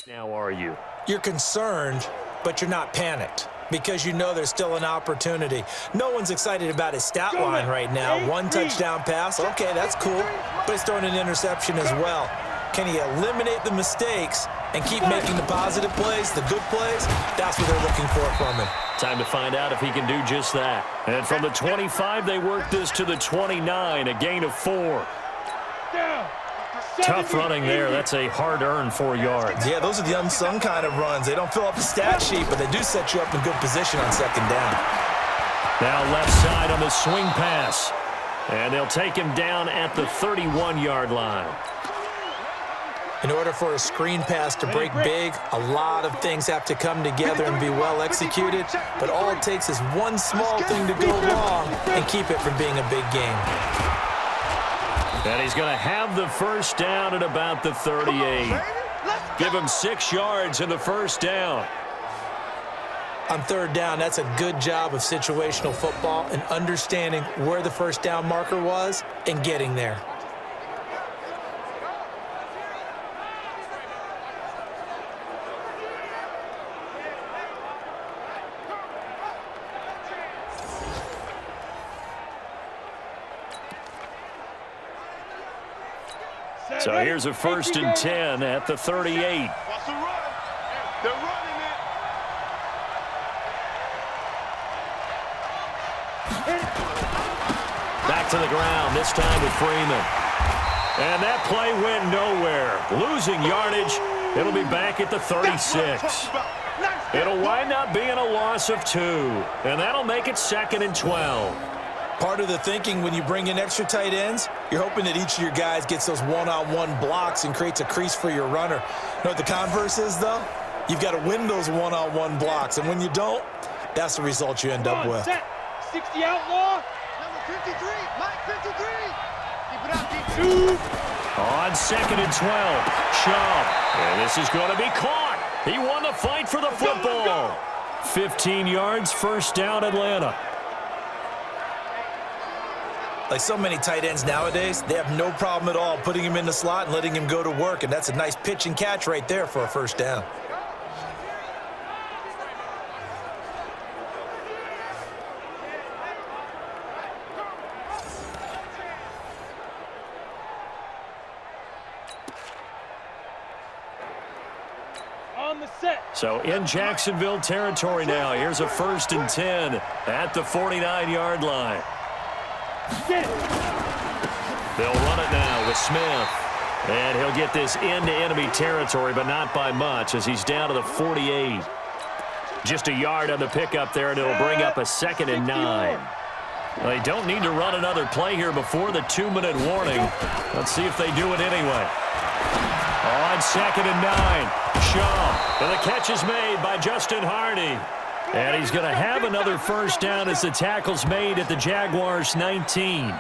Now are you?
You're concerned, but you're not panicked because you know there's still an opportunity. No one's excited about his stat line right now. 1 touchdown pass, okay, that's cool, but he's throwing an interception as well. Can he eliminate the mistakes and keep making the positive plays, the good plays? That's what they're looking for from him.
Time to find out if he can do just that. And from the 25, they work this to the 29, a gain of 4. Tough running there. That's a hard-earned 4 yards.
Yeah, those are the unsung kind of runs. They don't fill up the stat sheet, but they do set you up in good position on second down.
Now left side on the swing pass. And they'll take him down at the 31-yard line.
In order for a screen pass to break big, a lot of things have to come together and be well executed, but all it takes is one small thing to go wrong and keep it from being a big game.
And he's going to have the first down at about the 38. Give him 6 yards in the first down.
On third down, that's a good job of situational football and understanding where the first down marker was and getting there.
So here's a 1st and 10 at the 38.
What's the run? They're running it.
Back to the ground, this time with Freeman. And that play went nowhere. Losing yardage. It'll be back at the 36. It'll wind up being a loss of 2. And that'll make it 2nd and 12.
Part of the thinking when you bring in extra tight ends, you're hoping that each of your guys gets those one-on-one blocks and creates a crease for your runner. You know what the converse is, though? You've got to win those one-on-one blocks, and when you don't, that's the result you end up with.
60 outlaw. Number 53, Mike 53. Keep it up, keep
On 2nd and 12, Shaw. And this is going to be caught. He won the fight for the football. 15 yards, first down, Atlanta.
Like so many tight ends nowadays, they have no problem at all putting him in the slot and letting him go to work, and that's a nice pitch and catch right there for a first down.
on the set.
So in Jacksonville territory now. Here's a 1st and 10 at the 49-yard line. They'll run it now with Smith. And he'll get this into enemy territory, but not by much as he's down to the 48. Just a yard on the pickup there, and it'll bring up a 2nd and 9. They don't need to run another play here before the 2-minute warning. Let's see if they do it anyway. On 2nd and 9, Shaw. And the catch is made by Justin Hardy. And he's going to have another first down as the tackle's made at the Jaguars' 19.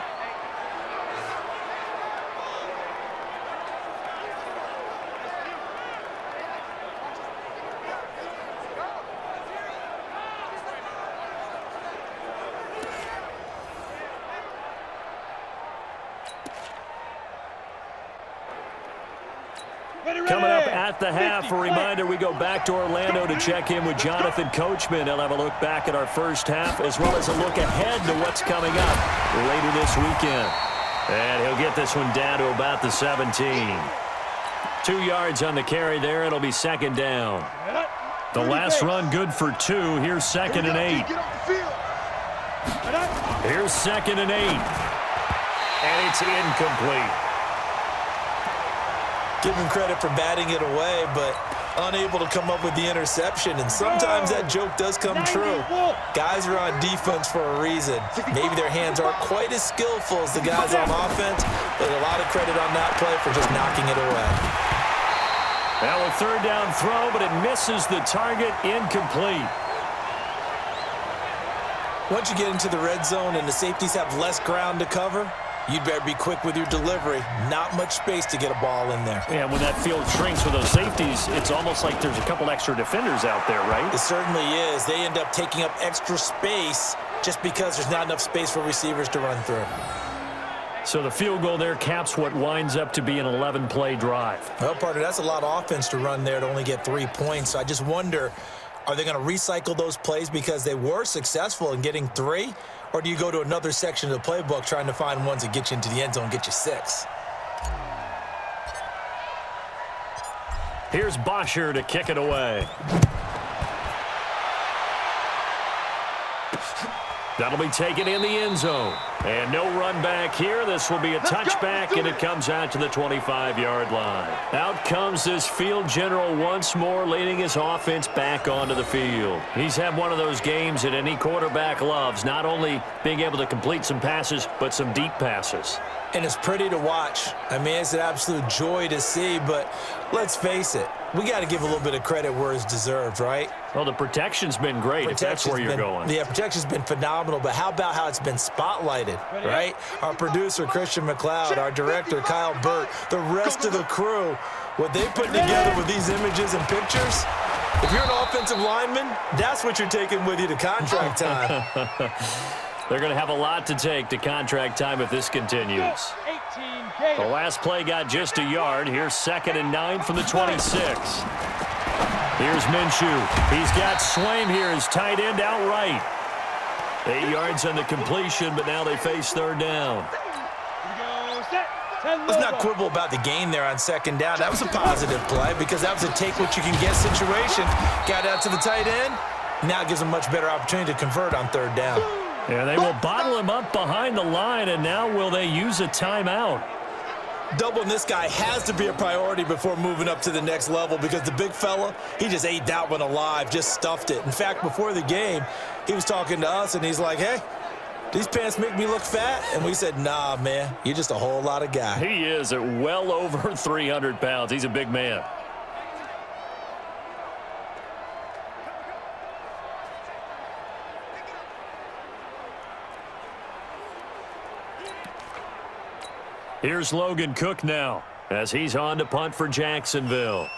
Coming up at the half, a reminder, we go back to Orlando to check in with Jonathan Coachman. He'll have a look back at our first half as well as a look ahead to what's coming up later this weekend. And he'll get this one down to about the 17. 2 yards on the carry there. It'll be 2nd down. The last run good for 2. Here's 2nd and 8. Here's 2nd and 8. And it's incomplete.
Give him credit for batting it away, but unable to come up with the interception. And sometimes that joke does come true. Guys are on defense for a reason. Maybe their hands aren't quite as skillful as the guys on offense, but a lot of credit on that play for just knocking it away.
Now a 3rd down throw, but it misses the target, incomplete.
Once you get into the red zone and the safeties have less ground to cover, you'd better be quick with your delivery. Not much space to get a ball in there.
Yeah, when that field shrinks with those safeties, it's almost like there's a couple extra defenders out there, right?
It certainly is. They end up taking up extra space just because there's not enough space for receivers to run through.
So the field goal there caps what winds up to be an 11-play drive.
Well, partner, that's a lot of offense to run there to only get 3 points. So I just wonder, are they going to recycle those plays because they were successful in getting 3? Or do you go to another section of the playbook trying to find ones that get you into the end zone and get you 6?
Here's Bosher to kick it away. That'll be taken in the end zone. And no run back here. This will be a touchback, and it comes out to the 25-yard line. Out comes this field general once more, leading his offense back onto the field. He's had one of those games that any quarterback loves, not only being able to complete some passes, but some deep passes.
And it's pretty to watch. I mean, it's an absolute joy to see, but let's face it, we got to give a little bit of credit where it's deserved, right?
Well, the protection's been great, if that's where you're going.
Yeah, protection's been phenomenal, but how about how it's been spotlighted, right? Our producer, Christian McLeod, our director, Kyle Burt, the rest of the crew, what they put together with these images and pictures, if you're an offensive lineman, that's what you're taking with you to contract time.
They're going to have a lot to take to contract time if this continues. The last play got just a yard. Here's 2nd and 9 from the 26. Here's Minshew. He's got Swaim here as tight end outright. 8 yards on the completion, but now they face 3rd down.
Let's not quibble about the gain there on 2nd down. That was a positive play because that was a take-what-you-can-get situation. Got out to the tight end. Now it gives them a much better opportunity to convert on 3rd down.
Yeah, they will bottle him up behind the line, and now will they use a timeout?
Doubling this guy has to be a priority before moving up to the next level because the big fella, he just ate that one alive, just stuffed it. In fact, before the game, he was talking to us, and he's like, hey, these pants make me look fat? And we said, nah, man, you're just a whole lot of guy.
He is at well over 300 pounds. He's a big man. Here's Logan Cook now as he's on to punt for Jacksonville.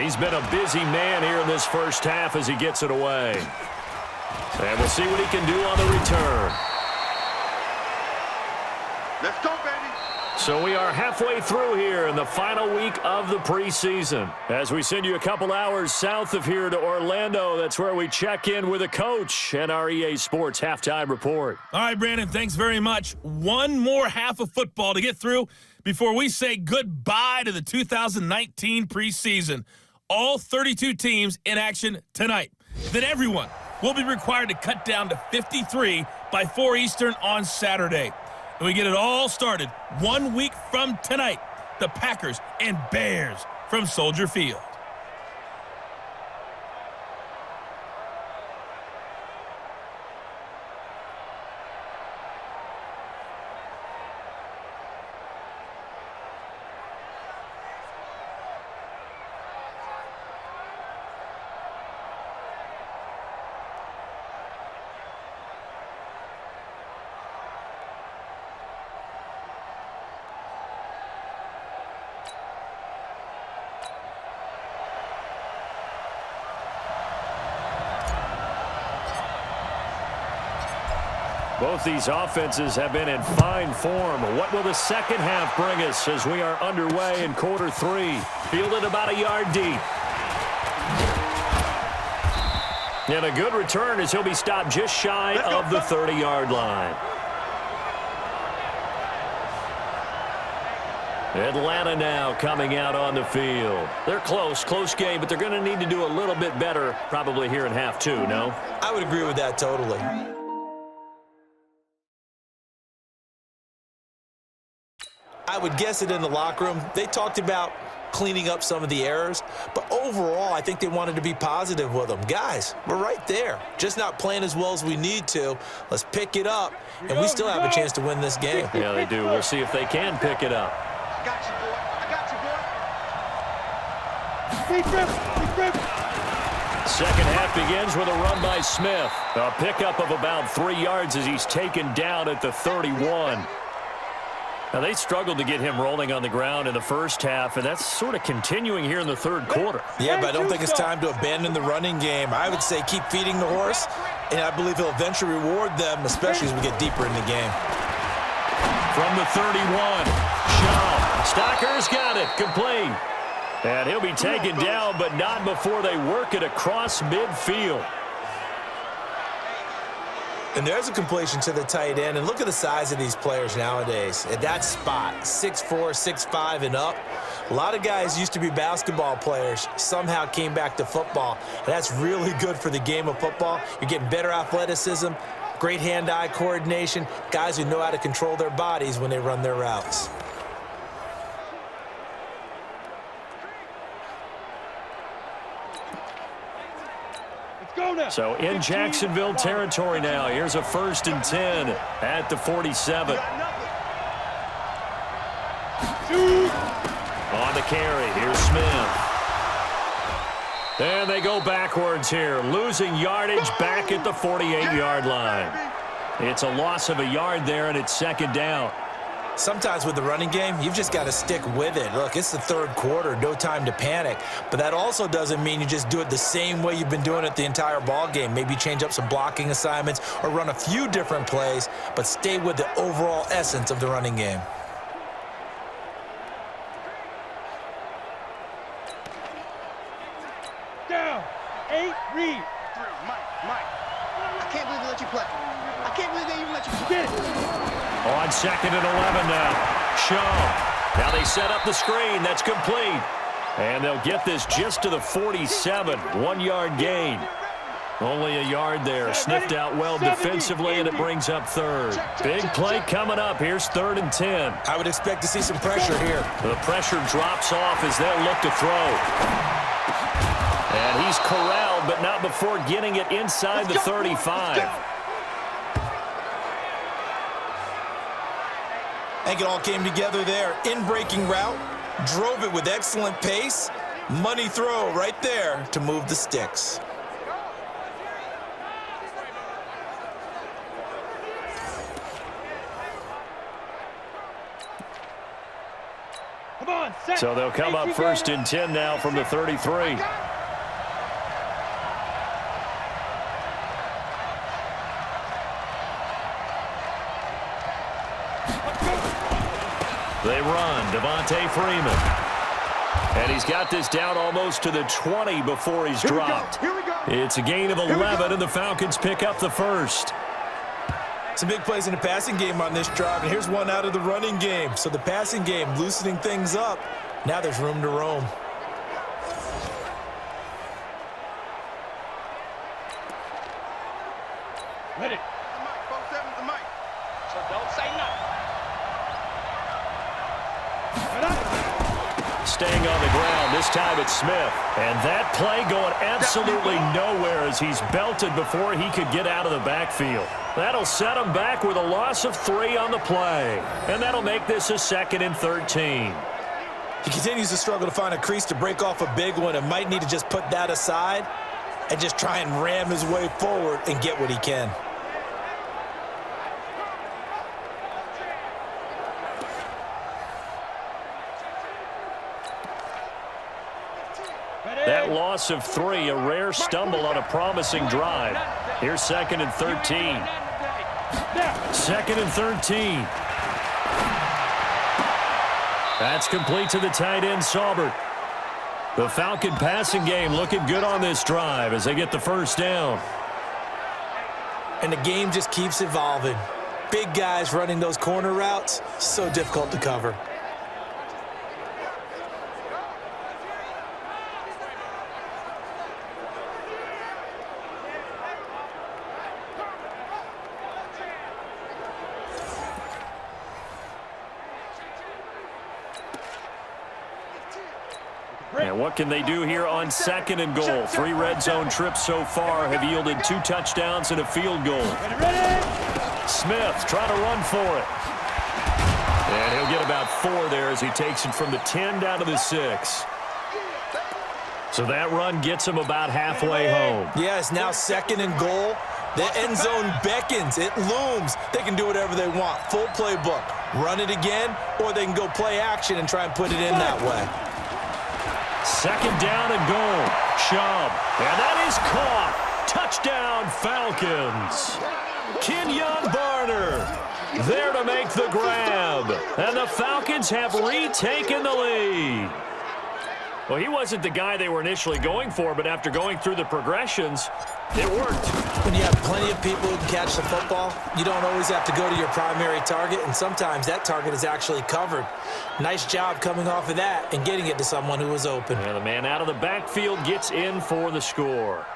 He's been a busy man here in this first half as he gets it away. And we'll see what he can do on the return.
Let's go, baby.
So we are halfway through here in the final week of the preseason. As we send you a couple hours south of here to Orlando, that's where we check in with a coach and our EA Sports halftime report.
All right, Brandon, thanks very much. One more half of football to get through before we say goodbye to the 2019 preseason. All 32 teams in action tonight. Then everyone will be required to cut down to 53 by 4 Eastern on Saturday. And we get it all started 1 week from tonight. The Packers and Bears from Soldier Field.
Both these offenses have been in fine form. What will the second half bring us as we are underway in quarter 3? Fielded about a yard deep. And a good return as he'll be stopped just shy of the 30-yard line. Atlanta now coming out on the field. They're close game, but they're going to need to do a little bit better probably here in half 2, no?
I would agree with that totally. I would guess it in the locker room. They talked about cleaning up some of the errors, but overall, I think they wanted to be positive with them. Guys, we're right there. Just not playing as well as we need to. Let's pick it up, and we still have a chance to win this game.
Yeah, they do. We'll see if they can pick it up.
I got you, boy. I got you, boy.
Second half begins with a run by Smith. A pickup of about 3 yards as he's taken down at the 31. Now, they struggled to get him rolling on the ground in the first half, and that's sort of continuing here in the third quarter.
Yeah, but I don't think it's time to abandon the running game. I would say keep feeding the horse, and I believe he'll eventually reward them, especially as we get deeper in the game.
From the 31, Shaw. Stocker's got it, complete. And he'll be taken down, but not before they work it across midfield.
And there's a completion to the tight end. And look at the size of these players nowadays. At that spot, 6'4", 6'5", and up. A lot of guys used to be basketball players, somehow came back to football. And that's really good for the game of football. You're getting better athleticism, great hand-eye coordination, guys who know how to control their bodies when they run their routes.
So in Jacksonville territory now. Here's a 1st and 10 at the 47. On the carry, here's Smith. And they go backwards here, losing yardage back at the 48-yard line. It's a loss of a yard there, and it's 2nd down.
Sometimes with the running game, you've just got to stick with it. Look, it's the 3rd quarter, no time to panic. But that also doesn't mean you just do it the same way you've been doing it the entire ball game. Maybe change up some blocking assignments or run a few different plays, but stay with the overall essence of the running game.
Down. 8, read.
Mike. I can't believe they let you play. I can't believe they even let you play.
Get it.
On 2nd and 11 now. Shaw. Now they set up the screen. That's complete. And they'll get this just to the 47. 1-yard gain. Only a yard there. Sniffed out well defensively, and it brings up 3rd. Big play coming up. Here's 3rd and 10.
I would expect to see some pressure here.
The pressure drops off as they'll look to throw. And he's corralled, but not before getting it inside the 35.
I think it all came together there. In-breaking route, drove it with excellent pace. Money throw right there to move the sticks.
Come on, set.
So they'll come up 1st and 10 now from the 33. They run, Devontae Freeman. And he's got this down almost to the 20 before he's dropped.
Here we go.
It's a gain of 11, and the Falcons pick up the 1st.
Some big plays in the passing game on this drive, and here's one out of the running game. So the passing game loosening things up. Now there's room to roam.
Ready.
The mic. So don't say nothing.
Staying on the ground. This time it's Smith. And that play going absolutely nowhere as he's belted before he could get out of the backfield. That'll set him back with a loss of 3 on the play. And that'll make this a 2nd and 13.
He continues to struggle to find a crease to break off a big one and might need to just put that aside and just try and ram his way forward and get what he can.
That loss of 3, a rare stumble on a promising drive. Here's 2nd and 13. 2nd and 13. That's complete to the tight end, Saubert. The Falcon passing game looking good on this drive as they get the 1st down.
And the game just keeps evolving. Big guys running those corner routes, so difficult to cover.
And what can they do here on 2nd and goal? 3 red zone trips so far have yielded 2 touchdowns and a field goal. Smith trying to run for it. And he'll get about 4 there as he takes it from the 10 down to the 6. So that run gets him about halfway home.
Yeah, it's now 2nd and goal. The end zone beckons. It looms. They can do whatever they want. Full playbook. Run it again, or they can go play action and try and put it in that way.
Second down and goal. Chubb. And that is caught. Touchdown, Falcons. Kenyon Barner there to make the grab. And the Falcons have retaken the lead. Well, he wasn't the guy they were initially going for, but after going through the progressions, it worked.
When you have plenty of people who can catch the football, you don't always have to go to your primary target, and sometimes that target is actually covered. Nice job coming off of that and getting it to someone who was open.
And the man out of the backfield gets in for the score.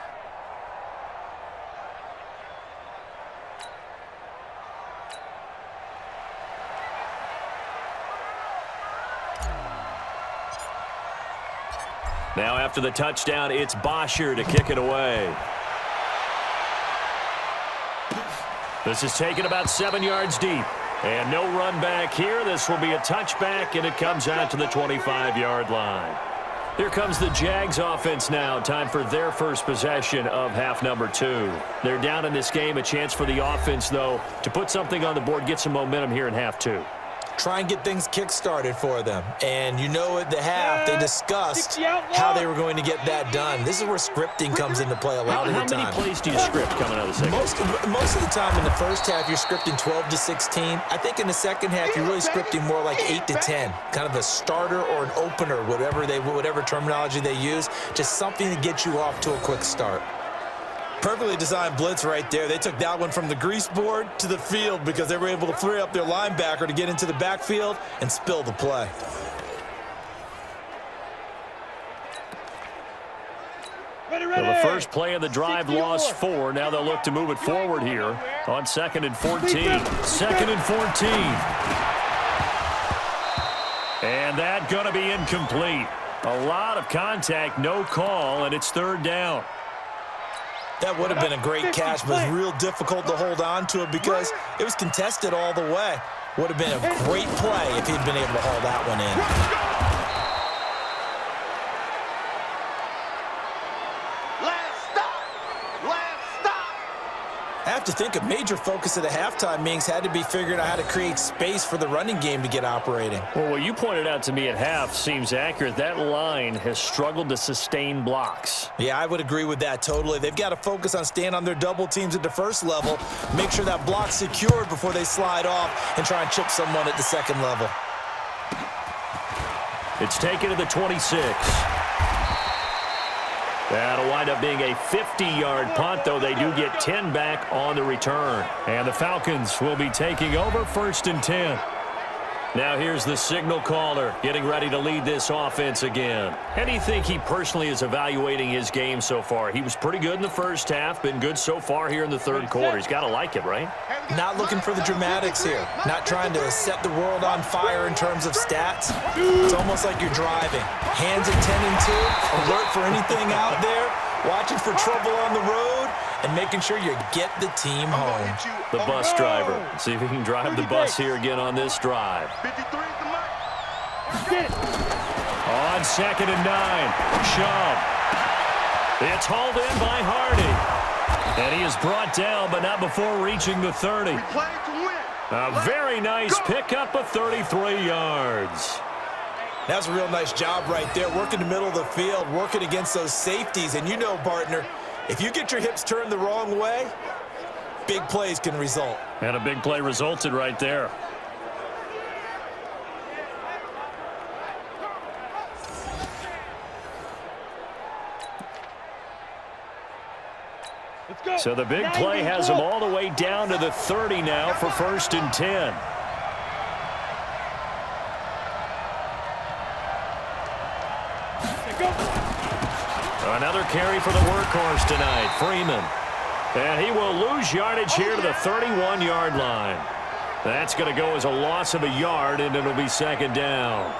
Now after the touchdown, it's Bosher to kick it away. This is taken about 7 yards deep. And no run back here. This will be a touchback, and it comes out to the 25-yard line. Here comes the Jags offense now. Time for their first possession of half number 2. They're down in this game. A chance for the offense, though, to put something on the board, get some momentum here in half 2.
Try and get things kick-started for them. And you know at the half, they discussed how they were going to get that done. This is where scripting comes into play a lot of the time.
How many plays do you script coming out of the second?
Most of the time in the first half, you're scripting 12 to 16. I think in the second half, you're really scripting more like 8 to 10. Kind of a starter or an opener, whatever terminology they use. Just something to get you off to a quick start. Perfectly designed blitz right there. They took that one from the grease board to the field because they were able to free up their linebacker to get into the backfield and spill the play.
So the first play of the drive lost 4. Now they'll look to move it forward here on 2nd and 14. 2nd and 14. And that going to be incomplete. A lot of contact, no call, and it's 3rd down.
That would have been a great catch, but it was real difficult to hold on to it because it was contested all the way. Would have been a great play if he'd been able to haul that one in. I have to think a major focus of the halftime meetings had to be figuring out how to create space for the running game to get operating.
Well, what you pointed out to me at half seems accurate. That line has struggled to sustain blocks.
Yeah, I would agree with that totally. They've got to focus on staying on their double teams at the first level, make sure that block's secured before they slide off and try and chip someone at the second level.
It's taken to the 26. That'll wind up being a 50-yard punt, though they do get 10 back on the return. And the Falcons will be taking over 1st and 10. Now here's the signal caller getting ready to lead this offense again. How do you think he personally is evaluating his game so far? He was pretty good in the first half, been good so far here in the 3rd quarter. He's got to like it, right?
Not looking for the dramatics here. Not trying to set the world on fire in terms of stats. It's almost like you're driving. Hands at 10 and 2, alert for anything out there, watching for trouble on the road, and making sure you get the team home.
The bus driver. See if he can drive the bus here again on this drive.
53 is the mark.
On 2nd and 9, Chubb. It's hauled in by Hardy. And he is brought down, but not before reaching the 30.
We play to win.
A very nice pickup of 33 yards.
That's a real nice job right there, working the middle of the field, working against those safeties. And you know, partner, if you get your hips turned the wrong way, big plays can result.
And a big play resulted right there. So the big play has them all the way down to the 30 now for 1st and 10. Another carry for the workhorse tonight, Freeman. And he will lose yardage here to the 31-yard line. That's going to go as a loss of a yard, and it'll be 2nd down.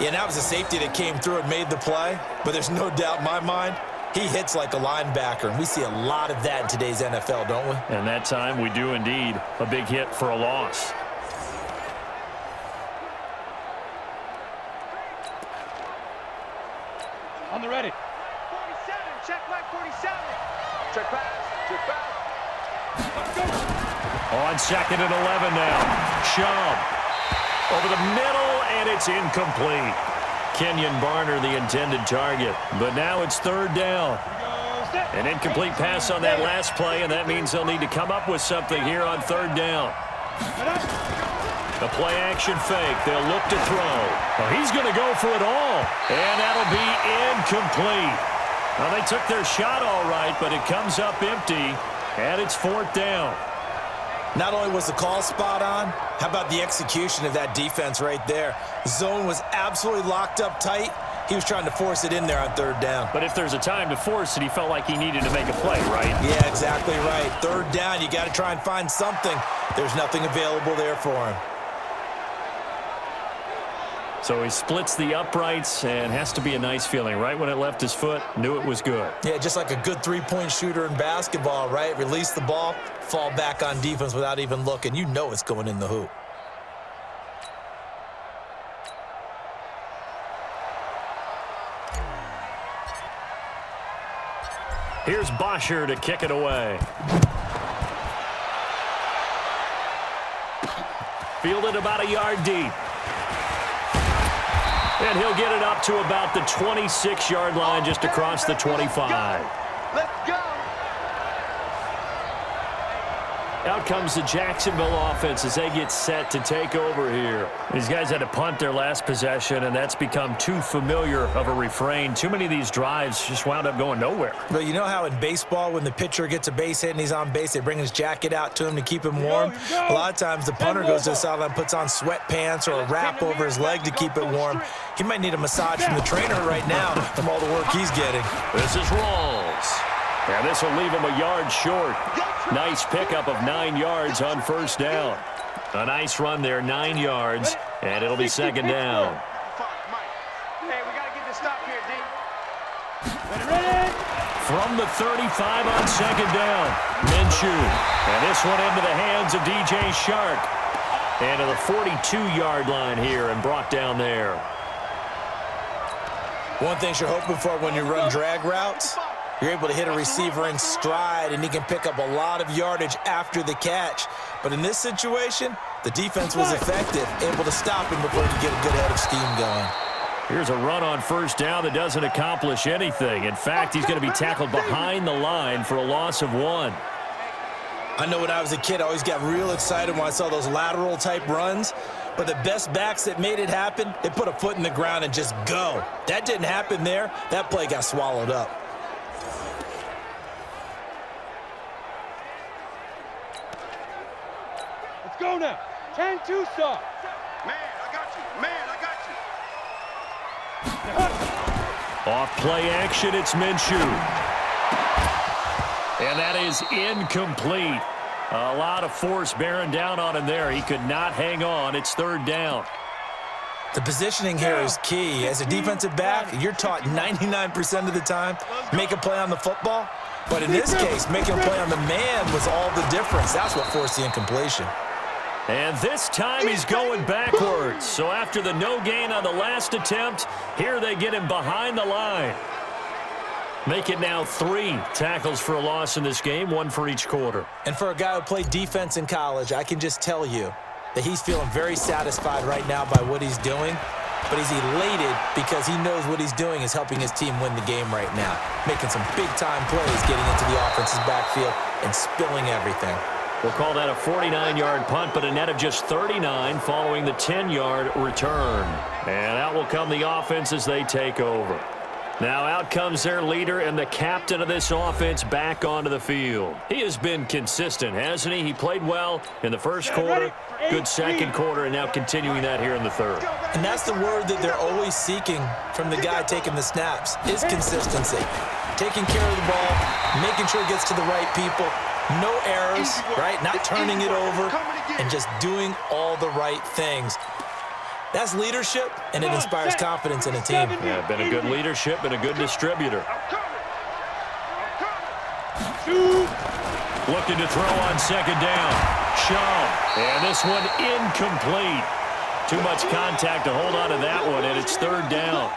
Yeah, that was a safety that came through and made the play, but there's no doubt in my mind, he hits like a linebacker, and we see a lot of that in today's NFL, don't we?
And that time we do indeed. A big hit for a loss.
On the ready. 47, check back 47. Check pass, check back.
On 2nd and 11 now. Chubb over the middle, and it's incomplete. Kenyon Barner, the intended target. But now it's 3rd down. An incomplete pass on that last play, and that means they'll need to come up with something here on 3rd down. The play-action fake. They'll look to throw. Well, he's going to go for it all, and that'll be incomplete. Well, they took their shot all right, but it comes up empty, and it's 4th down.
Not only was the call spot on, how about the execution of that defense right there? Zone was absolutely locked up tight. He was trying to force it in there on 3rd down.
But if there's a time to force it, he felt like he needed to make a play, right?
Yeah, exactly right. 3rd down, you got to try and find something. There's nothing available there for him.
So he splits the uprights, and has to be a nice feeling. Right when it left his foot, knew it was good.
Yeah, just like a good three-point shooter in basketball, right? Release the ball, fall back on defense without even looking. You know it's going in the hoop.
Here's Bosher to kick it away. Fielded about a yard deep. And he'll get it up to about the 26-yard line, just across the 25.
Let's go.
Out comes the Jacksonville offense as they get set to take over here. These guys had to punt their last possession, and that's become too familiar of a refrain. Too many of these drives just wound up going nowhere.
But you know how in baseball, when the pitcher gets a base hit and he's on base, they bring his jacket out to him to keep him warm? A lot of times the punter goes to the sideline, puts on sweatpants or a wrap over his leg to keep it warm. He might need a massage from the trainer right now from all the work he's getting.
This is Rawls. And this will leave him a yard short. Nice pickup of 9 yards on 1st down. A nice run there, 9 yards, and it'll be 2nd down.
Hey, we got to get this stop here, D.
From the 35 on 2nd down, Minshew. And this one into the hands of DJ Shark. And to the 42-yard line here and brought down there.
One thing you're hoping for when you run drag routes, you're able to hit a receiver in stride, and he can pick up a lot of yardage after the catch. But in this situation, the defense was effective, able to stop him before he could get a good head of steam going.
Here's a run on 1st down that doesn't accomplish anything. In fact, he's going to be tackled behind the line for a loss of 1.
I know when I was a kid, I always got real excited when I saw those lateral-type runs. But the best backs that made it happen, they put a foot in the ground and just go. That didn't happen there. That play got swallowed up.
Let's go now. 10-2 stop.
Man, I got you. Man, I got you.
Off play action, it's Minshew. And that is incomplete. A lot of force bearing down on him there. He could not hang on. It's 3rd down.
The positioning here is key. As a defensive back, you're taught 99% of the time, make a play on the football. But in this case, making a play on the man was all the difference. That's what forced the incompletion.
And this time he's going backwards. So after the no gain on the last attempt, here they get him behind the line. Make it now 3 tackles for a loss in this game, 1 for each quarter.
And for a guy who played defense in college, I can just tell you that he's feeling very satisfied right now by what he's doing. But he's elated because he knows what he's doing is helping his team win the game right now. Making some big-time plays, getting into the offense's backfield and spilling everything.
We'll call that a 49-yard punt, but a net of just 39 following the 10-yard return. And out will come the offense as they take over. Now out comes their leader and the captain of this offense back onto the field. He has been consistent, hasn't he? He played well in the first quarter, good second quarter, and now continuing that here in the 3rd.
And that's the word that they're always seeking from the guy taking the snaps, is consistency. Taking care of the ball, making sure it gets to the right people, no errors, right? Not turning it over, and just doing all the right things. That's leadership, and it inspires confidence in a team.
Yeah, been a good leadership and a good distributor. Looking to throw on 2nd down. Shaw. And this one incomplete. Too much contact to hold on to that one, and it's 3rd down.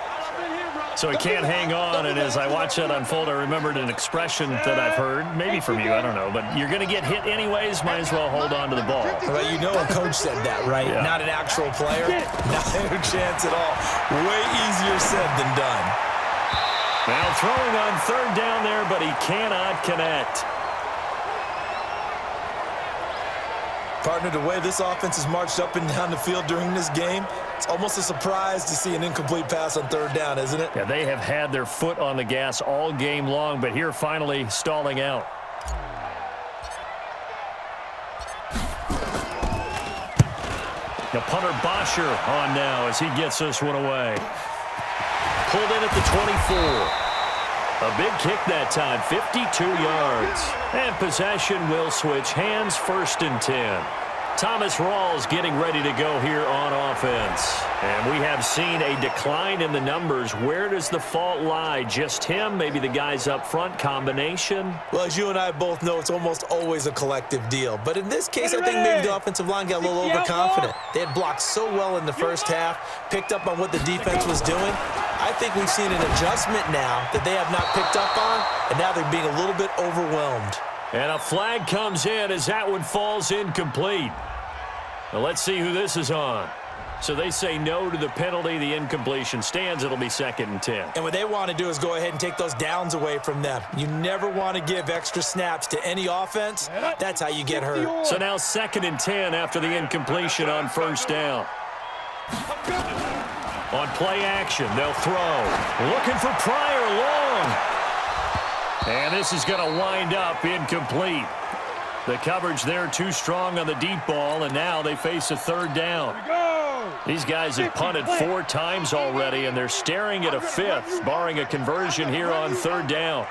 So he can't hang on, and as I watch that unfold, I remembered an expression that I've heard, maybe from you, I don't know, but you're going to get hit anyways, might as well hold on to the ball.
Well, you know a coach said that, right?
Yeah.
Not an actual player. Not a chance at all. Way easier said than done.
Now throwing on third down there, but he cannot connect.
Partner, the way this offense has marched up and down the field during this game, it's almost a surprise to see an incomplete pass on third down, isn't it?
Yeah, they have had their foot on the gas all game long, but here finally stalling out. The punter Bosher on now as he gets this one away. Pulled in at the 24. A big kick that time, 52 yards. And possession will switch hands, 1st and 10. Thomas Rawls getting ready to go here on offense. And we have seen a decline in the numbers. Where does the fault lie? Just him? Maybe the guys up front? Combination?
Well, as you and I both know, it's almost always a collective deal. But in this case, I think maybe the offensive line got a little overconfident. They had blocked so well in the first half, picked up on what the defense was doing. I think we've seen an adjustment now that they have not picked up on, and now they're being a little bit overwhelmed.
And a flag comes in as that one falls incomplete. Now let's see who this is on. So they say no to the penalty. The incompletion stands. It'll be 2nd and 10.
And what they want to do is go ahead and take those downs away from them. You never want to give extra snaps to any offense. That's how you get hurt.
So now 2nd and 10 after the incompletion on 1st down. On play action, they'll throw. Looking for Pryor long. And this is going to wind up incomplete. The coverage there too strong on the deep ball, and now they face a 3rd down. These guys have punted 4 times already, and they're staring at a 5th, barring a conversion here on 3rd down.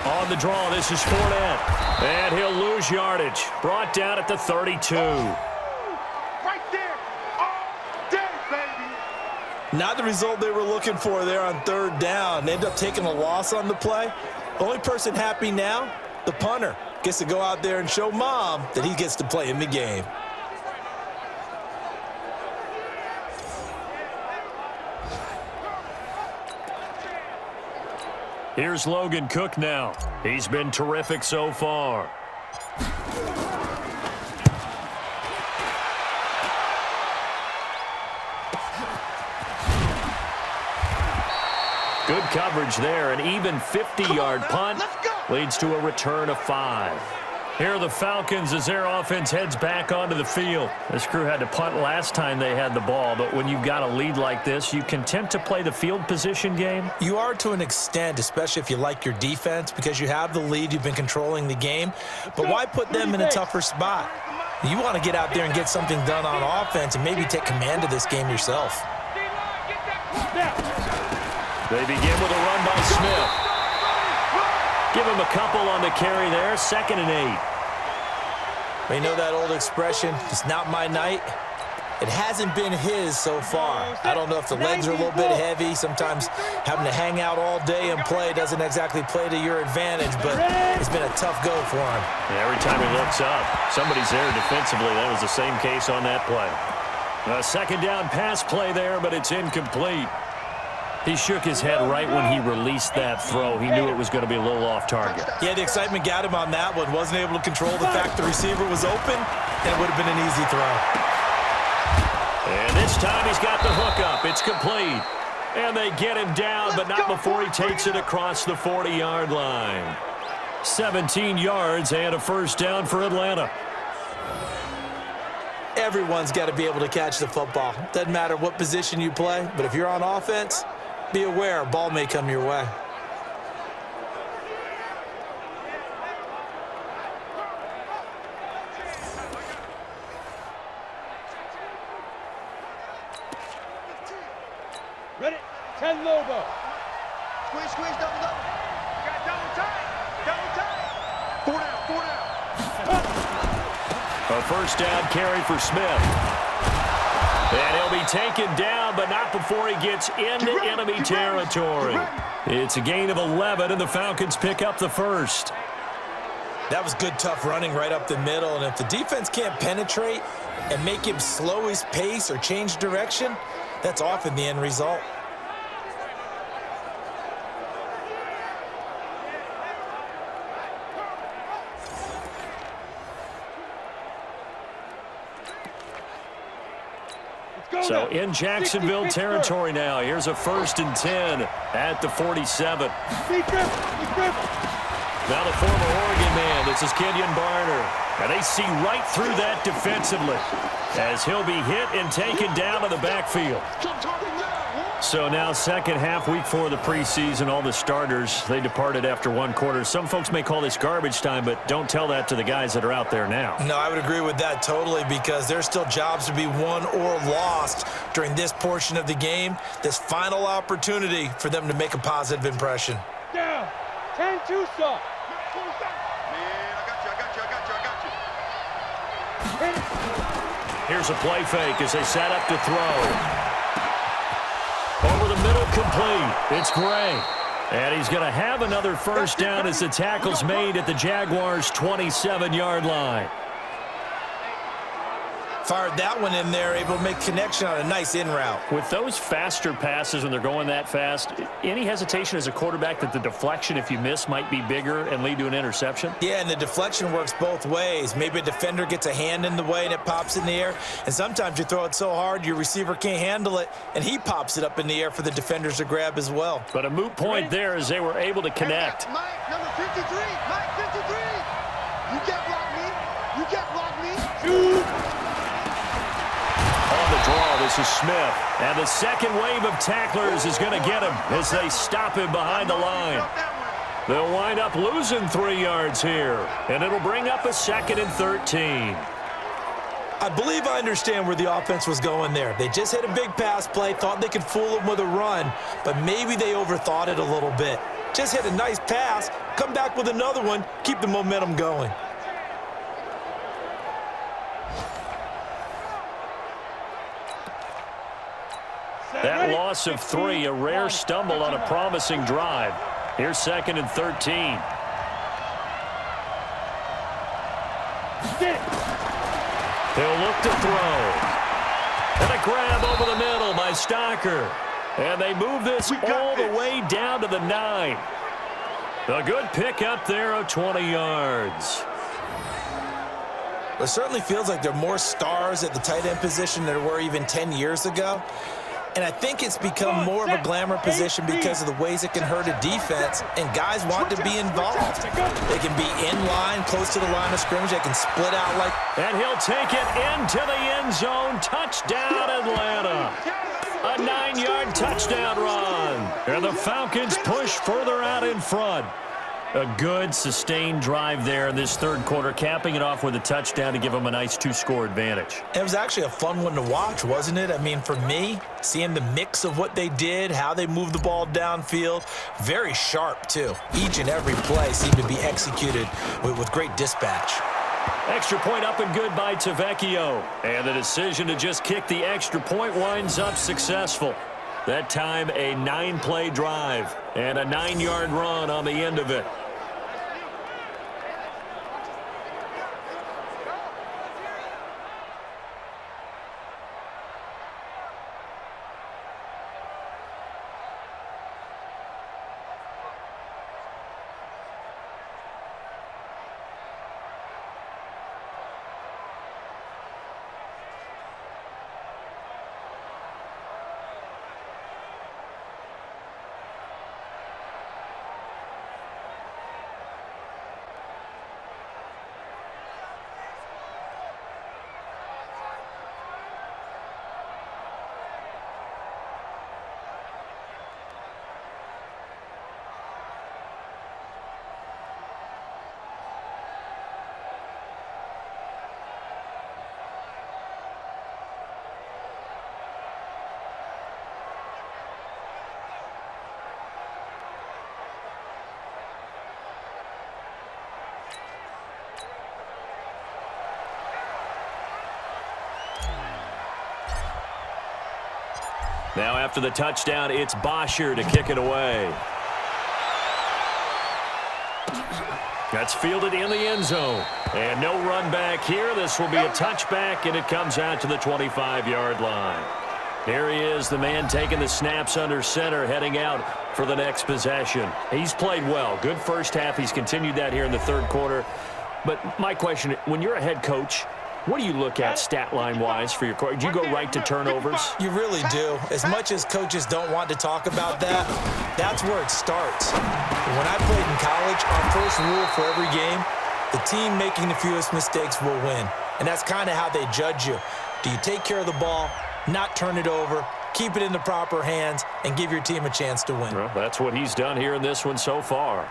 On the draw, this is Fournette. And he'll lose yardage. Brought down at the 32.
Not the result they were looking for there on 3rd down. They end up taking a loss on the play. Only person happy now, the punter. Gets to go out there and show Mom that he gets to play in the game.
Here's Logan Cook now. He's been terrific so far. Good coverage there. An even 50-yard punt leads to a return of 5. Here are the Falcons as their offense heads back onto the field. This crew had to punt last time they had the ball, but when you've got a lead like this, you content to play the field position game?
You are to an extent, especially if you like your defense, because you have the lead, you've been controlling the game. But why put them in a tougher spot? You want to get out there and get something done on offense and maybe take command of this game yourself.
They begin with a run by Smith. Give him a couple on the carry there. 2nd and 8.
You know that old expression, it's not my night. It hasn't been his so far. I don't know if the legs are a little bit heavy. Sometimes having to hang out all day and play doesn't exactly play to your advantage, but it's been a tough go for him.
Yeah, every time he looks up, somebody's there defensively. That was the same case on that play. A 2nd down pass play there, but it's incomplete. He shook his head right when he released that throw. He knew it was going to be a little off target.
Yeah, the excitement got him on that one. Wasn't able to control the fact the receiver was open, and it would have been an easy throw.
And this time he's got the hook up. It's complete. And they get him down, but not before he takes it across the 40-yard line. 17 yards and a 1st down for Atlanta.
Everyone's got to be able to catch the football. Doesn't matter what position you play, but if you're on offense, be aware a ball may come your way.
Ready? 10 Lobo. Squeeze, squeeze, double, double. Got double tight. Double tight. 4 down, 4 down.
A 1st down carry for Smith. And he'll be taken down, but not before he gets into enemy territory. It's a gain of 11, and the Falcons pick up the 1st.
That was good, tough running right up the middle, and if the defense can't penetrate and make him slow his pace or change direction, That's often the end result.
So in Jacksonville territory now. Here's a 1st and 10 at the 47. Now the former Oregon man, this is Kenyon Barner. And they see right through that defensively as he'll be hit and taken down to the backfield. So now second half, week 4 of the preseason, all the starters, they departed after 1 quarter. Some folks may call this garbage time, but don't tell that to the guys that are out there now.
No, I would agree with that totally because there's still jobs to be won or lost during this portion of the game, this final opportunity for them to make a positive impression.
Down. 10-2 stop.
Here's a play fake as they set up to throw. Over the middle, complete. It's Gray. And he's going to have another first down as the tackle's made at the Jaguars' 27-yard line.
Fired that one in there, able to make connection on a nice in route.
With those faster passes when they're going that fast, any hesitation as a quarterback that the deflection, if you miss, might be bigger and lead to an interception?
Yeah, and the deflection works both ways. Maybe a defender gets a hand in the way and it pops in the air. And sometimes you throw it so hard your receiver can't handle it, and he pops it up in the air for the defenders to grab as well.
But a moot point there as they were able to connect.
Mike, number 53. Mike, 53. You can't block me. You can't block me. Shoot.
On the draw, this is Smith. And the second wave of tacklers is going to get him as they stop him behind the line. They'll wind up losing 3 yards here. And it'll bring up a 2nd and 13.
I believe I understand where the offense was going there. They just hit a big pass play, thought they could fool him with a run, but maybe they overthought it a little bit. Just hit a nice pass, come back with another one, keep the momentum going.
That loss of 3, a rare stumble on a promising drive. Here's 2nd and 13. He'll look to throw. And a grab over the middle by Stocker. And they move this all the way down to the 9. A good pick up there of 20 yards.
It certainly feels like there are more stars at the tight end position than there were even 10 years ago. And I think it's become more of a glamour position because of the ways it can hurt a defense, and guys want to be involved. They can be in line, close to the line of scrimmage. They can split out like...
And he'll take it into the end zone. Touchdown, Atlanta. A 9-yard touchdown run. And the Falcons push further out in front. A good, sustained drive there in this 3rd quarter, capping it off with a touchdown to give them a nice 2-score advantage.
It was actually a fun one to watch, wasn't it? I mean, for me, seeing the mix of what they did, how they moved the ball downfield, very sharp, too. Each and every play seemed to be executed with great dispatch.
Extra point up and good by Tavecchio. And the decision to just kick the extra point winds up successful. That time, a 9-play drive and a 9-yard run on the end of it. Now after the touchdown, it's Bosher to kick it away. That's fielded in the end zone. And no run back here. This will be a touchback, and it comes out to the 25-yard line. Here he is, the man taking the snaps under center, heading out for the next possession. He's played well. Good first half. He's continued that here in the third quarter. But my question, when you're a head coach, what do you look at stat line-wise for your coach? Do you go right to turnovers?
You really do. As much as coaches don't want to talk about that, that's where it starts. When I played in college, our first rule for every game, the team making the fewest mistakes will win. And that's kind of how they judge you. Do you take care of the ball, not turn it over, keep it in the proper hands, and give your team a chance to win?
Well, that's what he's done here in this one so far.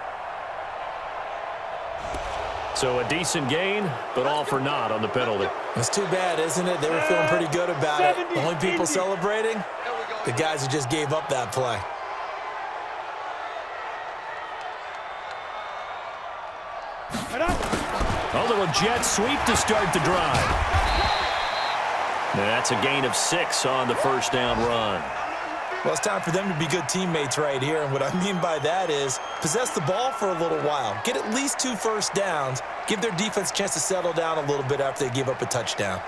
So a decent gain, but all for naught on the penalty.
It's too bad, isn't it? They were feeling pretty good about it. The only people celebrating, the guys who just gave up that play.
A little jet sweep to start the drive. That's a gain of 6 on the first down run.
Well, it's time for them to be good teammates right here, and what I mean by that is possess the ball for a little while. Get at least 2 first downs. Give their defense a chance to settle down a little bit after they give up a touchdown.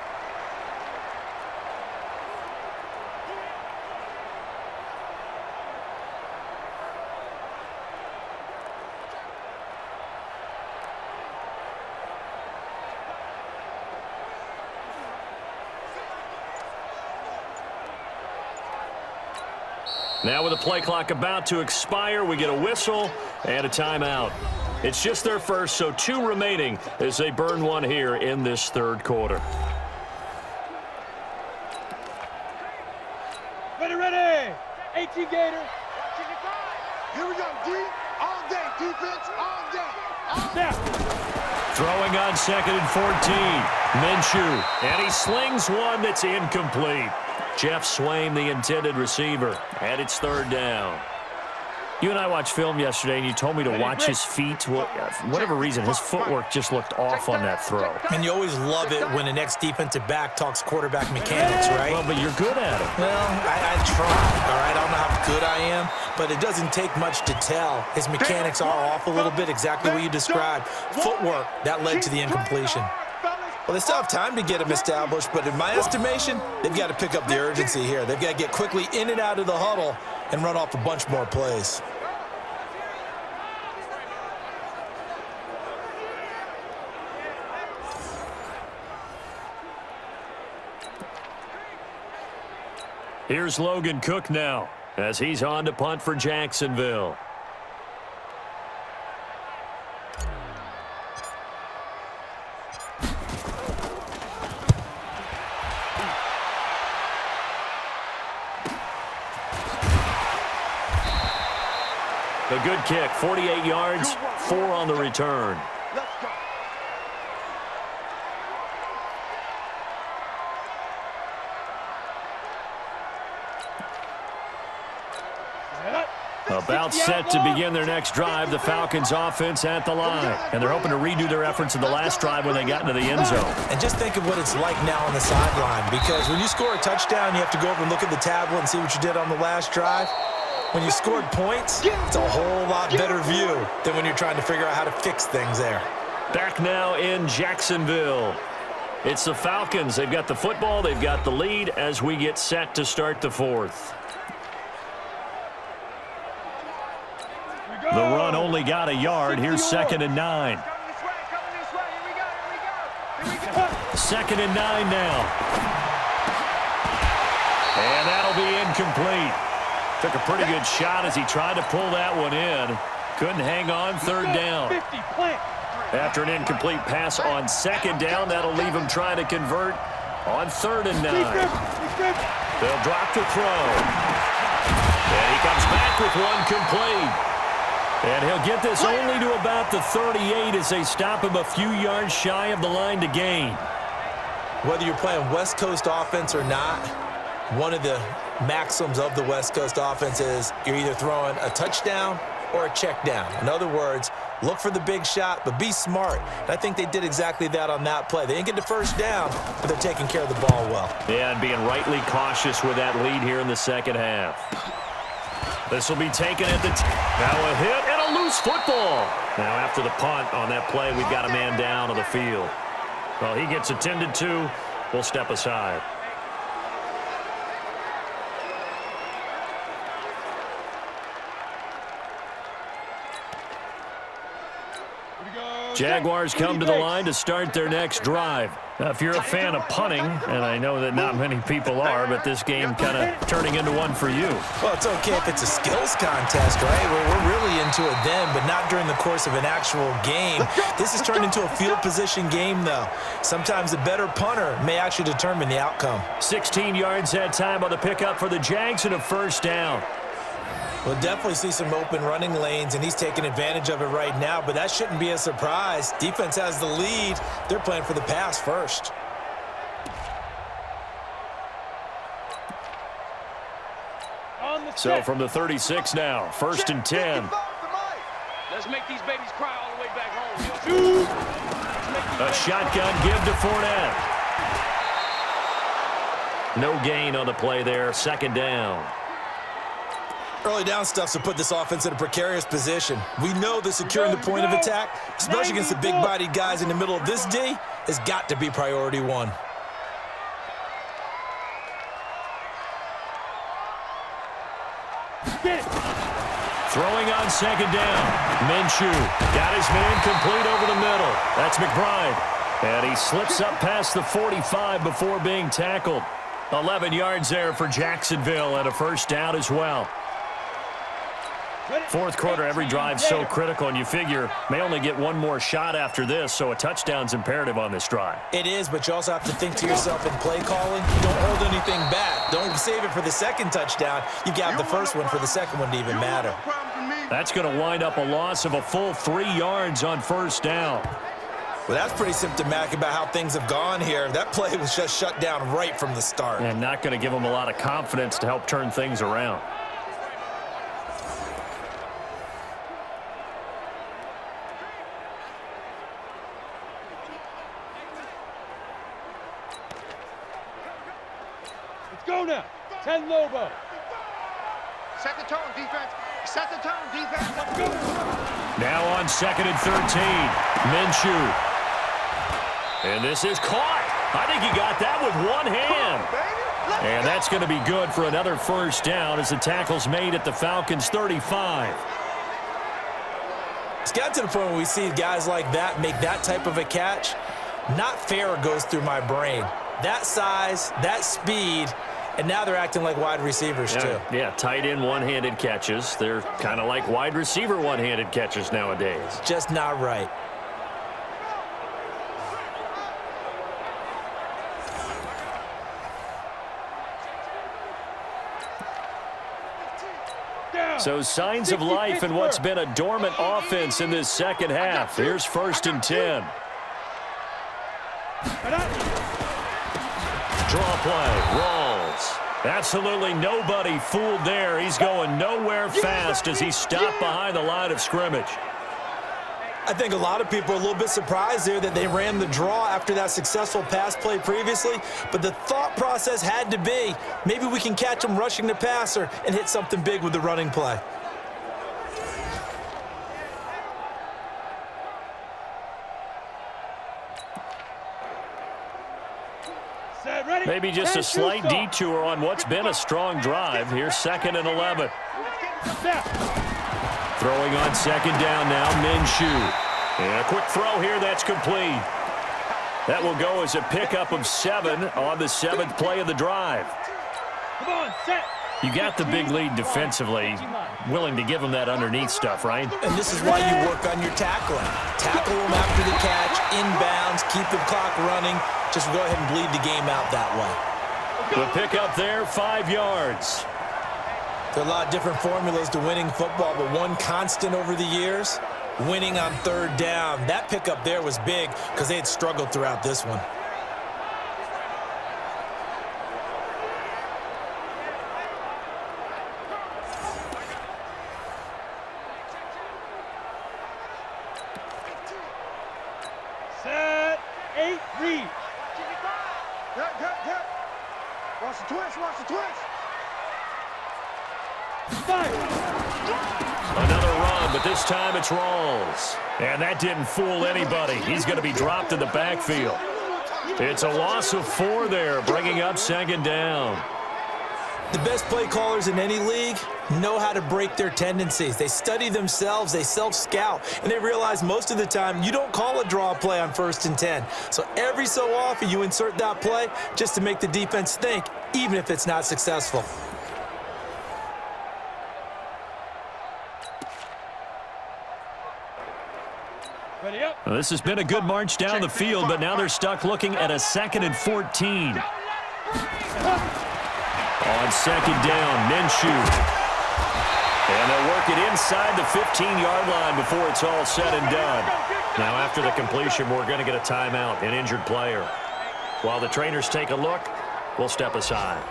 Now with the play clock about to expire, we get a whistle and a timeout. It's just their first, so 2 remaining as they burn one here in this third quarter.
Ready. 18 Gator.
Here we go, D. All day, defense, all day. All day.
Throwing on 2nd and 14. Minshew, and he slings one that's incomplete. Jeff Swaim, the intended receiver, and it's 3rd down. You and I watched film yesterday, and you told me to watch his feet. Well, for whatever reason, his footwork just looked off on that throw.
And you always love it when the next defensive back talks quarterback mechanics, right?
Well, but you're good at it.
Well, I try, all right? I don't know how good I am, but it doesn't take much to tell. His mechanics are off a little bit, exactly what you described. Footwork, that led to the incompletion. Well, they still have time to get him established, but in my estimation, they've got to pick up the urgency here. They've got to get quickly in and out of the huddle and run off a bunch more plays.
Here's Logan Cook now as he's on to punt for Jacksonville. A good kick, 48 yards, 4 on the return.
Let's go.
About set to begin their next drive, the Falcons offense at the line. And they're hoping to redo their efforts in the last drive when they got into the end zone.
And just think of what it's like now on the sideline, because when you score a touchdown, you have to go over and look at the tablet and see what you did on the last drive. When you scored points, it's a whole lot better view than when you're trying to figure out how to fix things there.
Back now in Jacksonville. It's the Falcons. They've got the football. They've got the lead as we get set to start the 4th. The run only got a yard. Here's 2nd and 9. 2nd and 9 now. And that'll be incomplete. Took a pretty good shot as he tried to pull that one in. Couldn't hang on, 3rd down. After an incomplete pass on 2nd down, that'll leave him trying to convert on 3rd and 9. They'll drop the throw. And he comes back with one complete. And he'll get this only to about the 38 as they stop him a few yards shy of the line to gain.
Whether you're playing West Coast offense or not, one of the maxims of the West Coast offense is you're either throwing a touchdown or a check down. In other words, look for the big shot, but be smart. And I think they did exactly that on that play. They didn't get the first down, but they're taking care of the ball well.
Yeah, and being rightly cautious with that lead here in the second half. This will be taken at the now a hit and a loose football. Now after the punt on that play, we've got a man down on the field. Well, he gets attended to. We'll step aside. Jaguars come to the line to start their next drive. Now, if you're a fan of punting, and I know that not many people are, but this game kind of turning into one for you.
Well, it's okay if it's a skills contest, right? We're really into it then, but not during the course of an actual game. This has turned into a field position game, though. Sometimes a better punter may actually determine the outcome.
16 yards that time on the pickup for the Jags and a first down.
We'll definitely see some open running lanes, and he's taking advantage of it right now, but that shouldn't be a surprise. Defense has the lead. They're playing for the pass first.
So from the 36 now, 1st and 10.
Let's make these babies cry all the way back home.
A shotgun give to Fournette. No gain on the play there, 2nd down.
Early down stuff to put this offense in a precarious position. We know that securing the point of attack, especially against the big-bodied guys in the middle of this D, has got to be priority one.
Throwing on 2nd down. Minshew got his man complete over the middle. That's McBride. And he slips up past the 45 before being tackled. 11 yards there for Jacksonville and a first down as well. 4th quarter, every drive's so critical, and you figure may only get one more shot after this, so a touchdown's imperative on this drive.
It is, but you also have to think to yourself in play calling, don't hold anything back. Don't save it for the second touchdown. You got the first one for the second one to even matter.
That's going to wind up a loss of a full 3 yards on first down.
Well, that's pretty symptomatic about how things have gone here. That play was just shut down right from the start.
And not going to give them a lot of confidence to help turn things around.
Go now. 10 Lobo.
Set the tone, defense. Set the tone, defense. Let's go.
Now on 2nd and 13. Minshew. And this is caught. I think he got that with one hand. And that's going to be good for another first down as the tackle's made at the Falcons' 35.
It's got to the point where we see guys like that make that type of a catch. Not fair goes through my brain. That size, that speed, and now they're acting like wide receivers too.
Yeah, tight end one-handed catches. They're kind of like wide receiver one-handed catches nowadays.
Just not right.
So signs of life in what's been a dormant offense in this second half. Here's 1st and 10. Draw play, rolls. Absolutely nobody fooled there. He's going nowhere fast as he stopped behind the line of scrimmage.
I think a lot of people are a little bit surprised there that they ran the draw after that successful pass play previously, but the thought process had to be, maybe we can catch him rushing the passer and hit something big with the running play.
Maybe just a slight detour on what's been a strong drive. Here's 2nd and 11. Throwing on 2nd down now, Minshew. And a quick throw here, that's complete. That will go as a pickup of 7 on the 7th play of the drive.
Come on, set.
You got the big lead defensively. Willing to give them that underneath stuff, right?
And this is why you work on your tackling. Tackle them after the catch, inbounds, keep the clock running. Just go ahead and bleed the game out that way.
The pickup there, 5 yards.
There are a lot of different formulas to winning football, but one constant over the years, winning on 3rd down. That pickup there was big because they had struggled throughout this one.
Set. 8, read.
Cut. Watch the twist.
Another run, but this time it's Rawls. And that didn't fool anybody. He's going to be dropped in the backfield. It's a loss of 4 there, bringing up 2nd down.
The best play callers in any league know how to break their tendencies. They study themselves, they self-scout, and they realize most of the time you don't call a draw play on 1st and 10. So every so often you insert that play just to make the defense think, even if it's not successful.
Well, this has been a good march down the field, but now they're stuck looking at a 2nd and 14. On 2nd down, Minshew. And they'll work it inside the 15-yard line before it's all said and done. Now, after the completion, we're going to get a timeout, an injured player. While the trainers take a look, we'll step aside.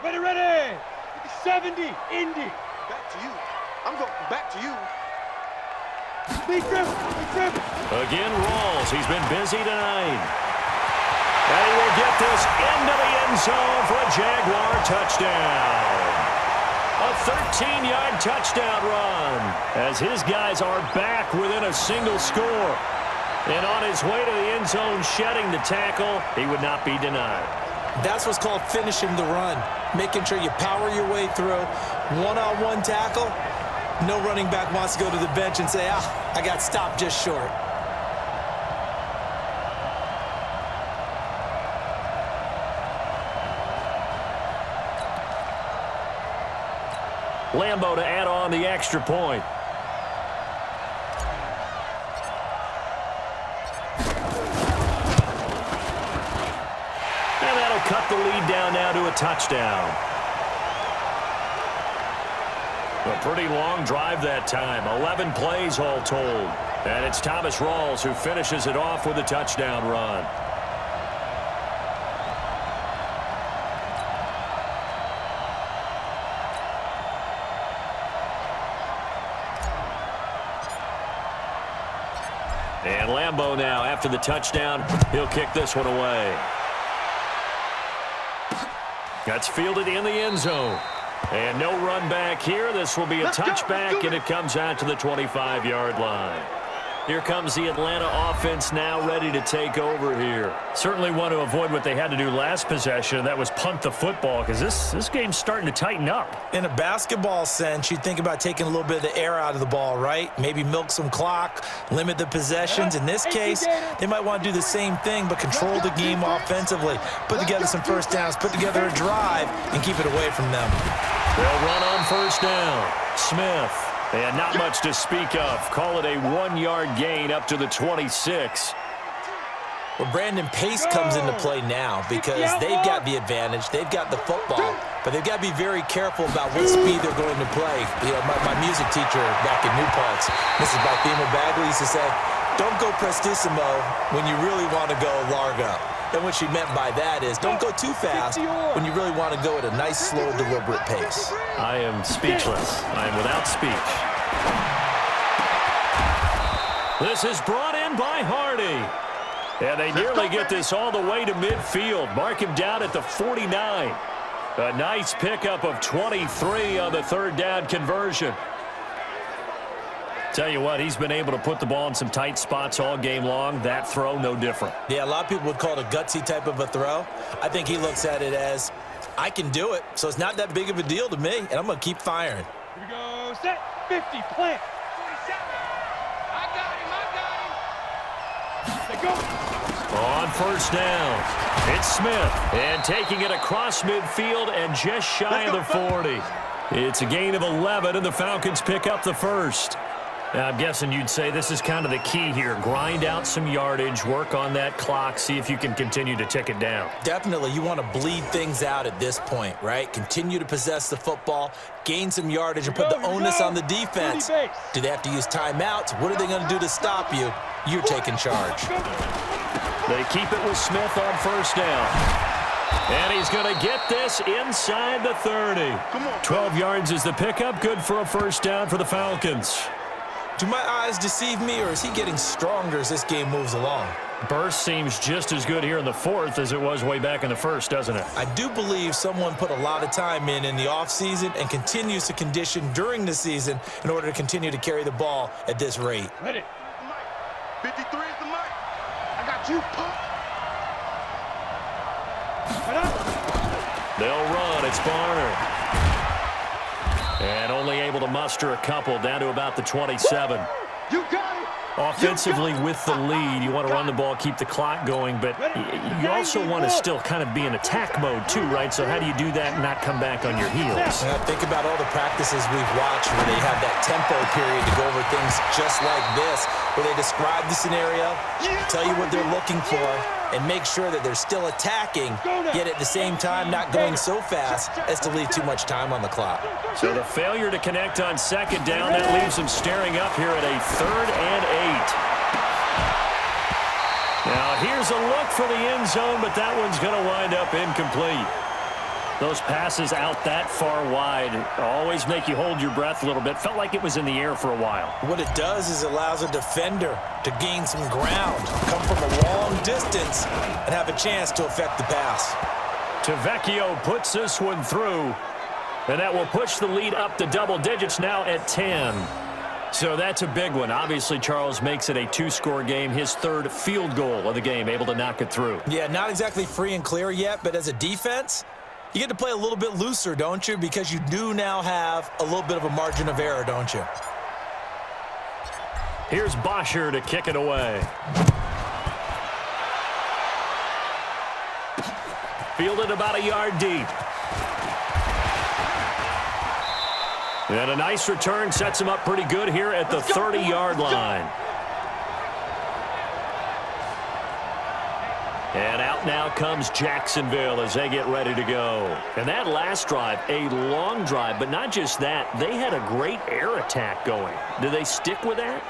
Ready. 70, Indy. Back to you. I'm going back to you. Big trip.
Again, Rawls. He's been busy tonight. And he will get this into the end zone for a Jaguar touchdown. A 13-yard touchdown run as his guys are back within a single score. And on his way to the end zone, shedding the tackle, he would not be denied.
That's what's called finishing the run, making sure you power your way through. One-on-one tackle, no running back wants to go to the bench and say, I got stopped just short.
Lambeau to add on the extra point. Cut the lead down now to a touchdown. A pretty long drive that time. 11 plays all told. And it's Thomas Rawls who finishes it off with a touchdown run. And Lambeau now, after the touchdown, he'll kick this one away. That's fielded in the end zone. And no run back here. This will be a touchback, and it comes out to the 25-yard line. Here comes the Atlanta offense now ready to take over here. Certainly want to avoid what they had to do last possession, and that was punt the football, because this game's starting to tighten up.
In a basketball sense, you think about taking a little bit of the air out of the ball, right? Maybe milk some clock, limit the possessions. In this case, they might want to do the same thing, but control the game offensively. Put together some first downs, put together a drive, and keep it away from them.
They'll run on first down. Smith. And not much to speak of. Call it a 1-yard gain up to the 26.
Well, Brandon, pace comes into play now because they've got the advantage. They've got the football, but they've got to be very careful about what speed they're going to play. You know, my music teacher back in New Paltz, Mrs. Barthema Bagley, used to say, don't go prestissimo when you really want to go largo. And what she meant by that is don't go too fast when you really want to go at a nice, slow, deliberate pace.
I am speechless. I am without speech. This is brought in by Hardy. And they nearly get this all the way to midfield. Mark him down at the 49. A nice pickup of 23 on the third down conversion. Tell you what, he's been able to put the ball in some tight spots all game long. That throw, no different.
Yeah, a lot of people would call it a gutsy type of a throw. I think he looks at it as, I can do it, so it's not that big of a deal to me, and I'm going to keep firing.
Here we go, set, 50, plant.
27. I got him.
Let go.
On first down, it's Smith. And taking it across midfield and just shy of the 40. It's a gain of 11, and the Falcons pick up the first. Now, I'm guessing you'd say this is kind of the key here. Grind out some yardage, work on that clock, see if you can continue to tick it down.
Definitely. You want to bleed things out at this point, right? Continue to possess the football, gain some yardage, and put the onus on the defense. Do they have to use timeouts? What are they going to do to stop you? You're taking charge.
They keep it with Smith on first down. And he's going to get this inside the 30. 12 yards is the pickup. Good for a first down for the Falcons.
Do my eyes deceive me, or is he getting stronger as this game moves along?
Burst seems just as good here in the fourth as it was way back in the first, doesn't it?
I do believe someone put a lot of time in the offseason and continues to condition during the season in order to continue to carry the ball at this rate.
Ready. 53 is the mic. I got you, pump.
They'll run. It's Barner. And only able to muster a couple down to about the 27.
You got it.
Offensively with the lead, you want to run the ball, keep the clock going, but you also want to still kind of be in attack mode too, right? So how do you do that and not come back on your heels?
And I think about all the practices we've watched where they have that tempo period to go over things just like this, where they describe the scenario, tell you what they're looking for, and make sure that they're still attacking, yet at the same time not going so fast as to leave too much time on the clock.
So the failure to connect on second down, that leaves them staring up here at a 3rd and 8. Now here's a look for the end zone, but that one's going to wind up incomplete. Those passes out that far wide always make you hold your breath a little bit. Felt like it was in the air for a while.
What it does is allows a defender to gain some ground, come from a long distance, and have a chance to affect the pass.
Tavecchio puts this one through, and that will push the lead up to double digits now at 10. So that's a big one. Obviously, Charles makes it a 2-score game, his 3rd field goal of the game, able to knock it through.
Yeah, not exactly free and clear yet, but as a defense, you get to play a little bit looser, don't you? Because you do now have a little bit of a margin of error, don't you?
Here's Bosher to kick it away. Fielded about a yard deep. And a nice return sets him up pretty good here at the 30-yard line. And out now comes Jacksonville as they get ready to go. And that last drive, a long drive, but not just that. They had a great air attack going. Do they stick with that?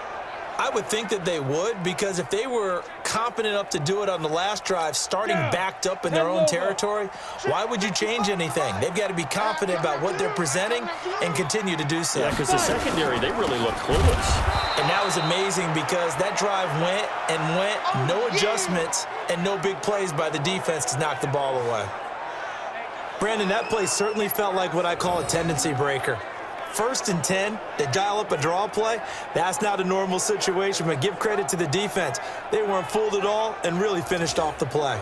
I would think that they would, because if they were confident enough to do it on the last drive, starting backed up in their own territory, why would you change anything? They've got to be confident about what they're presenting and continue to do so.
Yeah, because the secondary, they really look clueless.
And that was amazing because that drive went and went, no adjustments, and no big plays by the defense to knock the ball away. Brandon, that play certainly felt like what I call a tendency breaker. 1st and 10, they dial up a draw play. That's not a normal situation, but give credit to the defense. They weren't fooled at all and really finished off the play.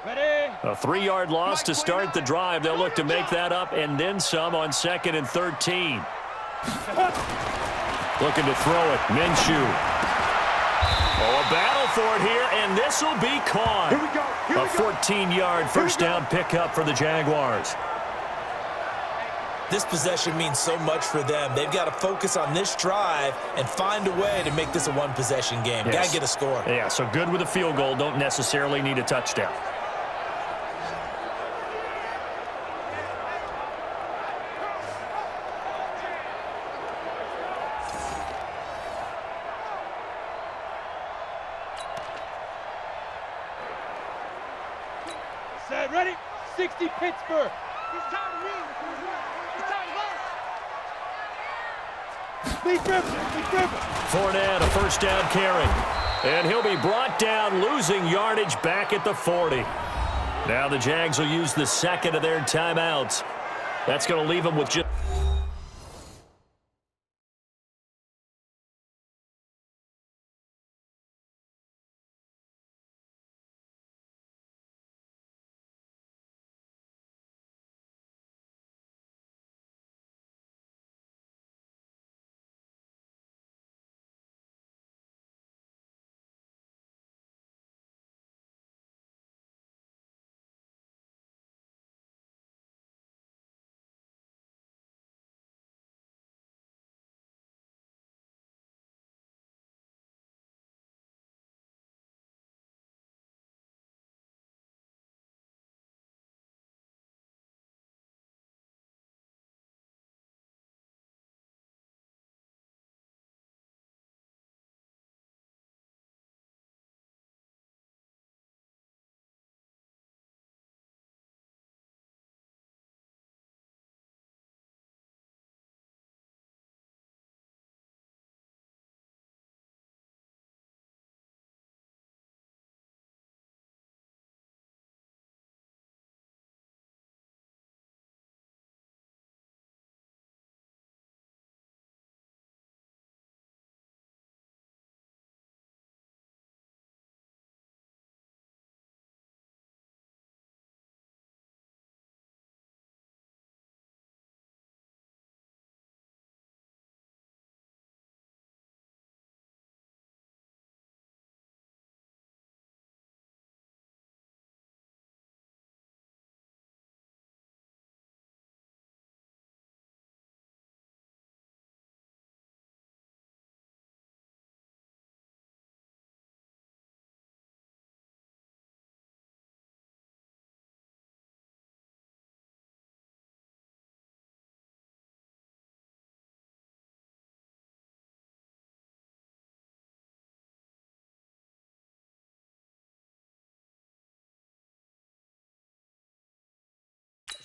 Ready.
A 3-yard loss to start the drive. They'll look to make that up and then some on 2nd and 13. Looking to throw it. Minshew. Oh, a battle for it here, and this will be caught.
Here we go.
A 14-yard first down pickup for the Jaguars.
This possession means so much for them. They've got to focus on this drive and find a way to make this a one-possession game.
Yes.
Got to get a score.
Yeah, so good with a field goal. Don't necessarily need a touchdown.
Set, ready. 60 Pittsburgh. It's time to win. It's time to win. Big Ripper.
Fournette, a first down carry. And he'll be brought down, losing yardage back at the 40. Now the Jags will use the 2nd of their timeouts. That's going to leave them with just...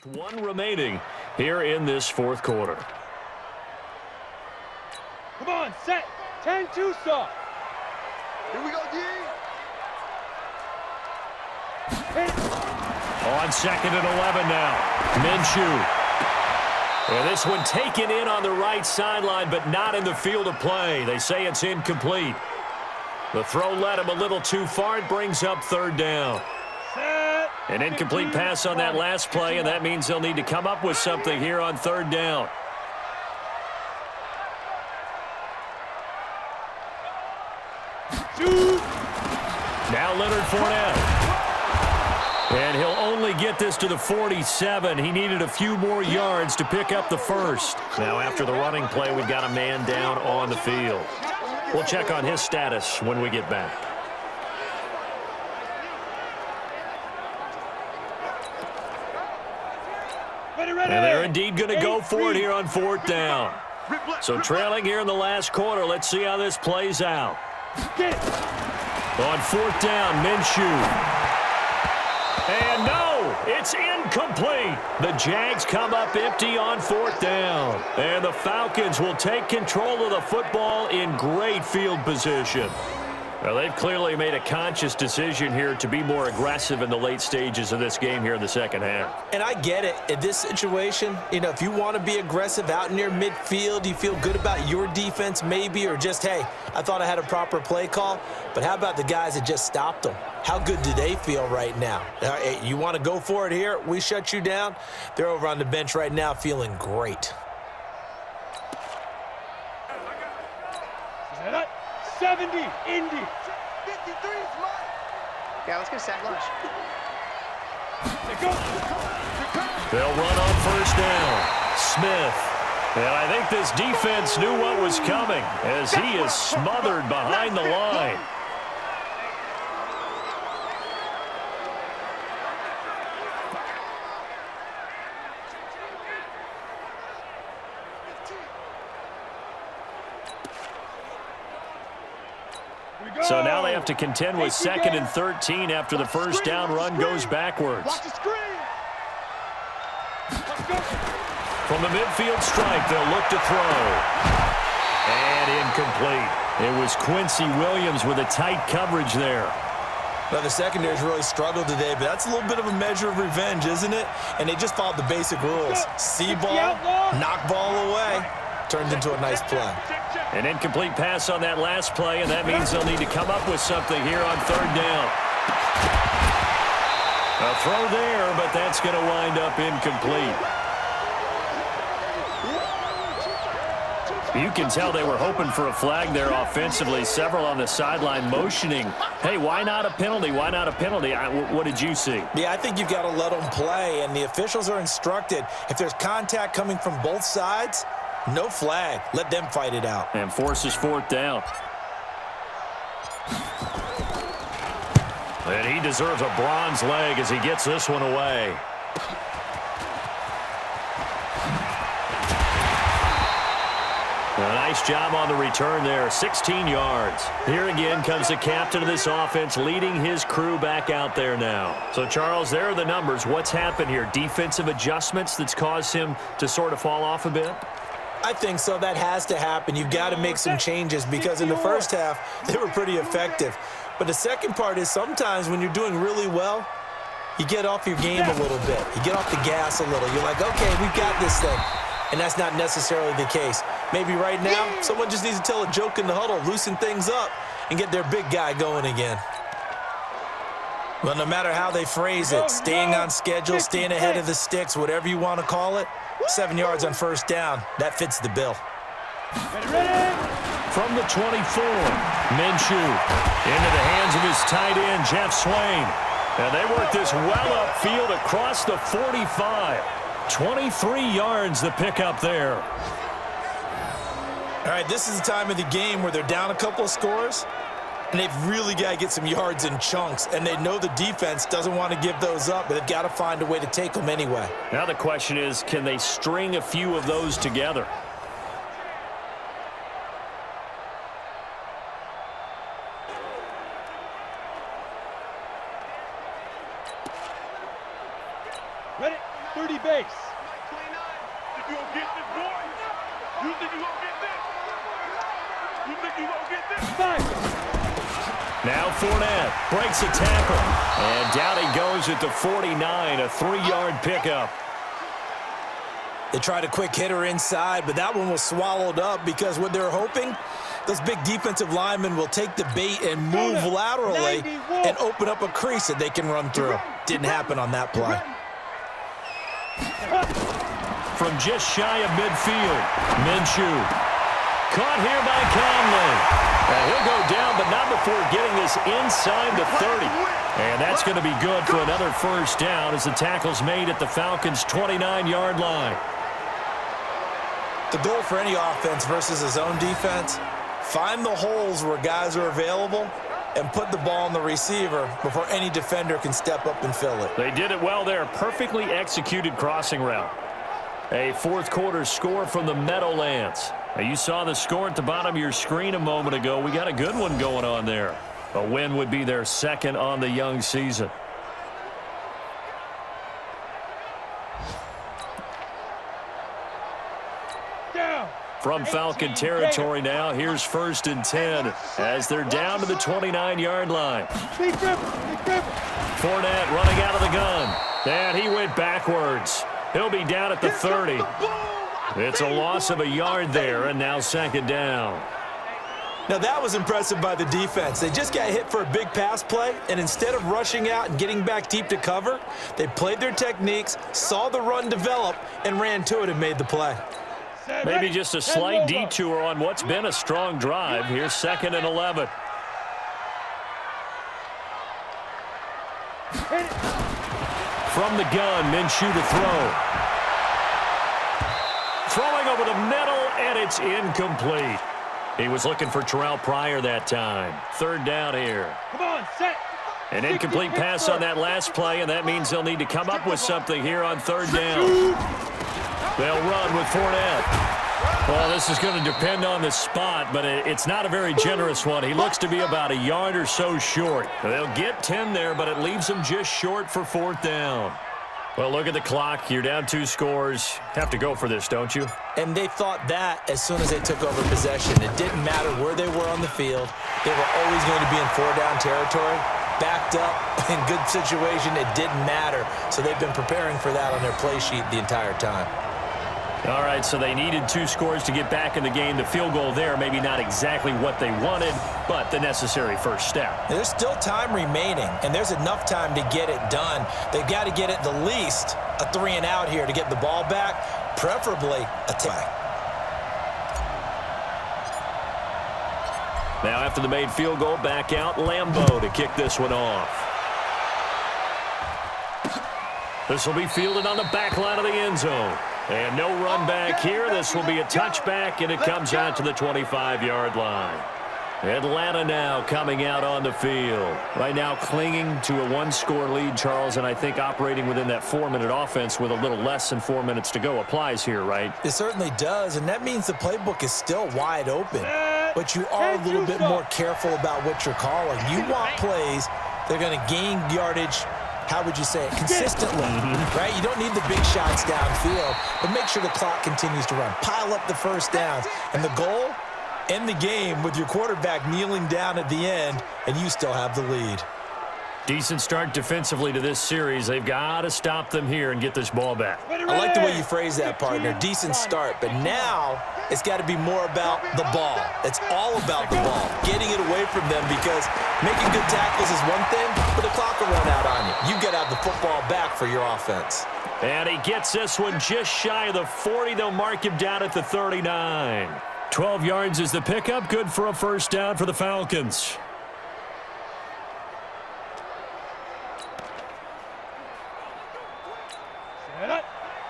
One remaining here in this fourth quarter.
Come on, set. 10-2 soft.
Here we go, D.
Hit.
On 2nd and 11 now. Minshew. And this one taken in on the right sideline, but not in the field of play. They say it's incomplete. The throw led him a little too far. It brings up 3rd down.
Set.
An incomplete pass on that last play, and that means they'll need to come up with something here on 3rd down.
Shoot.
Now Leonard Fournette. And he'll only get this to the 47. He needed a few more yards to pick up the first. Now after the running play, we've got a man down on the field. We'll check on his status when we get back. And they're indeed going to go for it here on 4th down. So trailing here in the last quarter, let's see how this plays out. On 4th down, Minshew. And no, it's incomplete. The Jags come up empty on 4th down. And the Falcons will take control of the football in great field position. Well, they've clearly made a conscious decision here to be more aggressive in the late stages of this game here in the second half.
And I get it. In this situation, if you want to be aggressive out near midfield, you feel good about your defense maybe, or just, hey, I thought I had a proper play call. But how about the guys that just stopped them? How good do they feel right now? You want to go for it here? We shut you down. They're over on the bench right now feeling great.
70, Indy.
53 is mine.
Yeah, let's get a sack lunch.
They'll run on 1st down. Smith. And I think this defense knew what was coming as he is smothered behind the line. So now they have to contend with 2nd and 13 after the 1st down run goes backwards.
Watch the screen. Let's go.
From the midfield stripe, they'll look to throw. And incomplete. It was Quincy Williams with a tight coverage there.
Now, the secondary's really struggled today, but that's a little bit of a measure of revenge, isn't it? And they just followed the basic rules. See ball, knock ball away. Turned into a nice play.
An incomplete pass on that last play, and that means they'll need to come up with something here on 3rd down. A throw there, but that's going to wind up incomplete. You can tell they were hoping for a flag there offensively. Several on the sideline motioning, hey, why not a penalty? Why not a penalty? What did you see?
Yeah, I think you've got to let them play, and the officials are instructed. If there's contact coming from both sides, no flag. Let them fight it out.
And forces 4th down. And he deserves a bronze leg as he gets this one away. A nice job on the return there, 16 yards. Here again comes the captain of this offense leading his crew back out there now. So, Charles, there are the numbers. What's happened here? Defensive adjustments that's caused him to sort of fall off a bit?
I think so. That has to happen. You've got to make some changes because in the first half, they were pretty effective. But the second part is sometimes when you're doing really well, you get off your game a little bit. You get off the gas a little. You're like, okay, we've got this thing. And that's not necessarily the case. Maybe right now, someone just needs to tell a joke in the huddle, loosen things up, and get their big guy going again. Well, no matter how they phrase it, staying on schedule, staying ahead of the sticks, whatever you want to call it, 7 yards on 1st down, that fits the bill.
From the 24, Minshew into the hands of his tight end, Jeff Swain. And they work this well upfield across the 45. 23 yards the pickup there.
All right, this is the time of the game where they're down a couple of scores, and they've really got to get some yards in chunks, and they know the defense doesn't want to give those up, but they've got to find a way to take them anyway.
Now the question is, can they string a few of those together?
Ready, 30 base.
You gonna get this, boy? You think you gonna get this? You think you gonna get this?
5.
Now Fournette breaks a tackle. And down he goes at the 49, a 3-yard pickup.
They tried a quick hitter inside, but that one was swallowed up because what they're hoping, those big defensive linemen will take the bait and move laterally and open up a crease that they can run through. Didn't happen on that play.
From just shy of midfield, Minshew. Caught here by Conley. He'll go down, but not before getting this inside the 30. And that's going to be good for another first down as the tackle's made at the Falcons' 29-yard line.
The goal for any offense versus his own defense, find the holes where guys are available and put the ball on the receiver before any defender can step up and fill it.
They did it well there. Perfectly executed crossing route. A fourth-quarter score from the Meadowlands. Now, you saw the score at the bottom of your screen a moment ago. We got a good one going on there. A win would be their second on the young season. From Falcon territory now, here's 1st and 10 as they're down to the 29-yard line. Fournette running out of the gun. And he went backwards. He'll be down at the 30. It's a loss of a yard there, and now 2nd down.
Now that was impressive by the defense. They just got hit for a big pass play, and instead of rushing out and getting back deep to cover, they played their techniques, saw the run develop, and ran to it and made the play.
Maybe just a slight detour on what's been a strong drive. Here's 2nd and 11. From the gun, Minshew to throw. Throwing over the middle, and it's incomplete. He was looking for Terrell Pryor that time. 3rd down here.
Come on, set.
An incomplete pass on that last play, and that means they'll need to come up with something here on 3rd down. They'll run with Fournette. Well, this is going to depend on the spot, but it's not a very generous one. He looks to be about a yard or so short. They'll get 10 there, but it leaves them just short for 4th down. Well, look at the clock. You're down 2 scores. Have to go for this, don't you?
And they thought that as soon as they took over possession. It didn't matter where they were on the field. They were always going to be in 4-down territory. Backed up, in good situation, it didn't matter. So they've been preparing for that on their play sheet the entire time.
All right, so they needed 2 scores to get back in the game. The field goal there, maybe not exactly what they wanted, but the necessary first step.
There's still time remaining, and there's enough time to get it done. They've got to get at the least a 3-and-out here to get the ball back, preferably a tie.
Now after the made field goal, back out Lambeau to kick this one off. This will be fielded on the back line of the end zone. And no run back here. This will be a touchback, and it comes out to the 25-yard line. Atlanta now coming out on the field. Right now clinging to a 1-score lead, Charles, and I think operating within that 4-minute offense with a little less than 4 minutes to go applies here, right?
It certainly does, and that means the playbook is still wide open. But you are a little bit more careful about what you're calling. You want plays that are going to gain yardage, how would you say it, consistently, right? You don't need the big shots downfield, but make sure the clock continues to run. Pile up the first downs. And the goal, end the game with your quarterback kneeling down at the end, and you still have the lead.
Decent start defensively to this series. They've got to stop them here and get this ball back.
I like the way you phrase that, partner. Decent start, but now it's got to be more about the ball. It's all about the ball, getting it away from them, because making good tackles is one thing, but the clock will run out on you. You've got to have the football back for your offense.
And he gets this one just shy of the 40. They'll mark him down at the 39. 12 yards is the pickup. Good for a first down for the Falcons.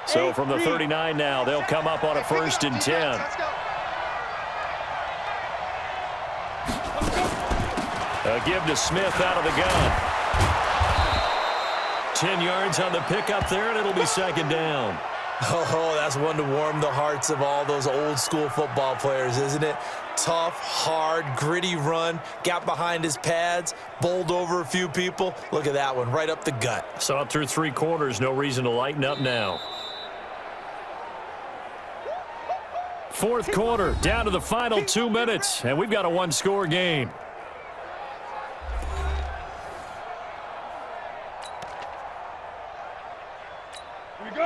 So from the 39 now, they'll come up on a 1st and 10. A give to Smith out of the gun. 10 yards on the pickup there, and it'll be 2nd down.
Oh, that's one to warm the hearts of all those old school football players, isn't it? tough, hard, gritty run. Got behind his pads, bowled over a few people. Look at that one, right up the gut.
Saw it through 3 quarters. No reason to lighten up now. 4th quarter, down to the final 2 minutes, and we've got a 1-score game.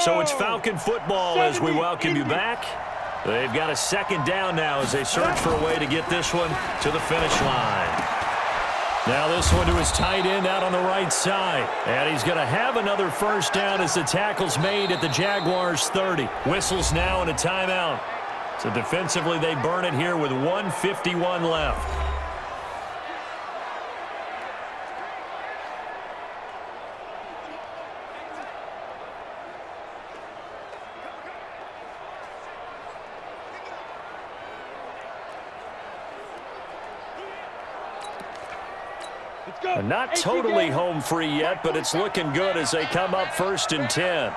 So it's Falcon football as we welcome you back. They've got a 2nd down now as they search for a way to get this one to the finish line. Now this one to his tight end out on the right side. And he's going to have another 1st down as the tackle's made at the Jaguars' 30. Whistles now and a timeout. So defensively they burn it here with 1:51 left. Not totally home free yet, but it's looking good as they come up 1st and 10.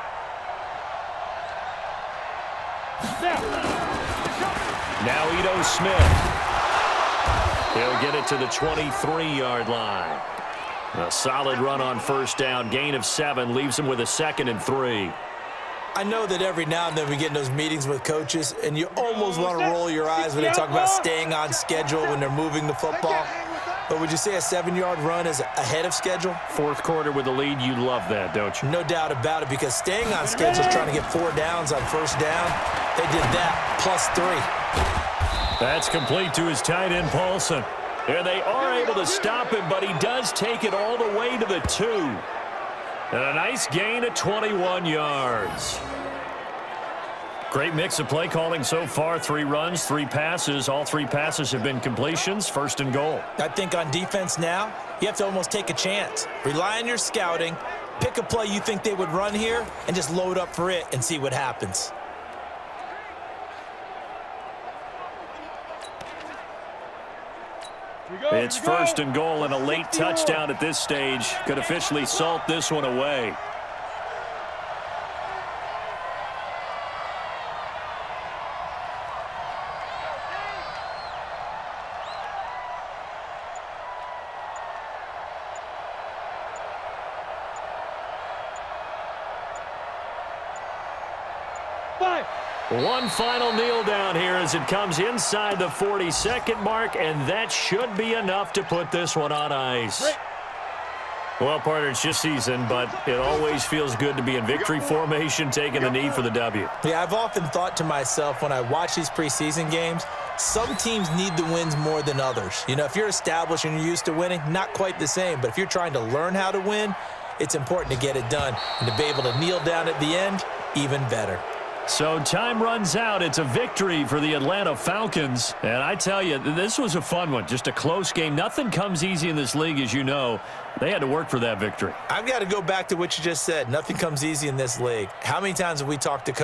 Now Ito Smith. He'll get it to the 23-yard line. A solid run on 1st down. Gain of 7 leaves him with a 2nd and 3.
I know that every now and then we get in those meetings with coaches, and you almost want to roll your eyes when they talk about staying on schedule when they're moving the football. But would you say a 7-yard run is ahead of schedule?
4th quarter with the lead, you love that, don't you?
No doubt about it, because staying on schedule is trying to get 4 downs on 1st down. They did that, plus 3.
That's complete to his tight end, Paulson. And they are able to stop him, but he does take it all the way to the 2. And a nice gain of 21 yards. Great mix of play calling so far. 3 runs, 3 passes. All 3 passes have been completions. 1st and goal.
I think on defense now, you have to almost take a chance. Rely on your scouting. Pick a play you think they would run here and just load up for it and see what happens.
It's 1st and goal and a late touchdown at this stage. Could officially salt this one away. One final kneel down here as it comes inside the 40-second mark, and that should be enough to put this one on ice. Well, partner, it's just season, but it always feels good to be in victory formation, taking the knee for the W.
Yeah, I've often thought to myself when I watch these preseason games, some teams need the wins more than others. You know, if you're established and you're used to winning, not quite the same. But if you're trying to learn how to win, it's important to get it done. And to be able to kneel down at the end, even better.
So time runs out. It's a victory for the Atlanta Falcons. And I tell you, this was a fun one. Just a close game. Nothing comes easy in this league, as you know. They had to work for that victory.
I've got to go back to what you just said. Nothing comes easy in this league. How many times have we talked to coaches?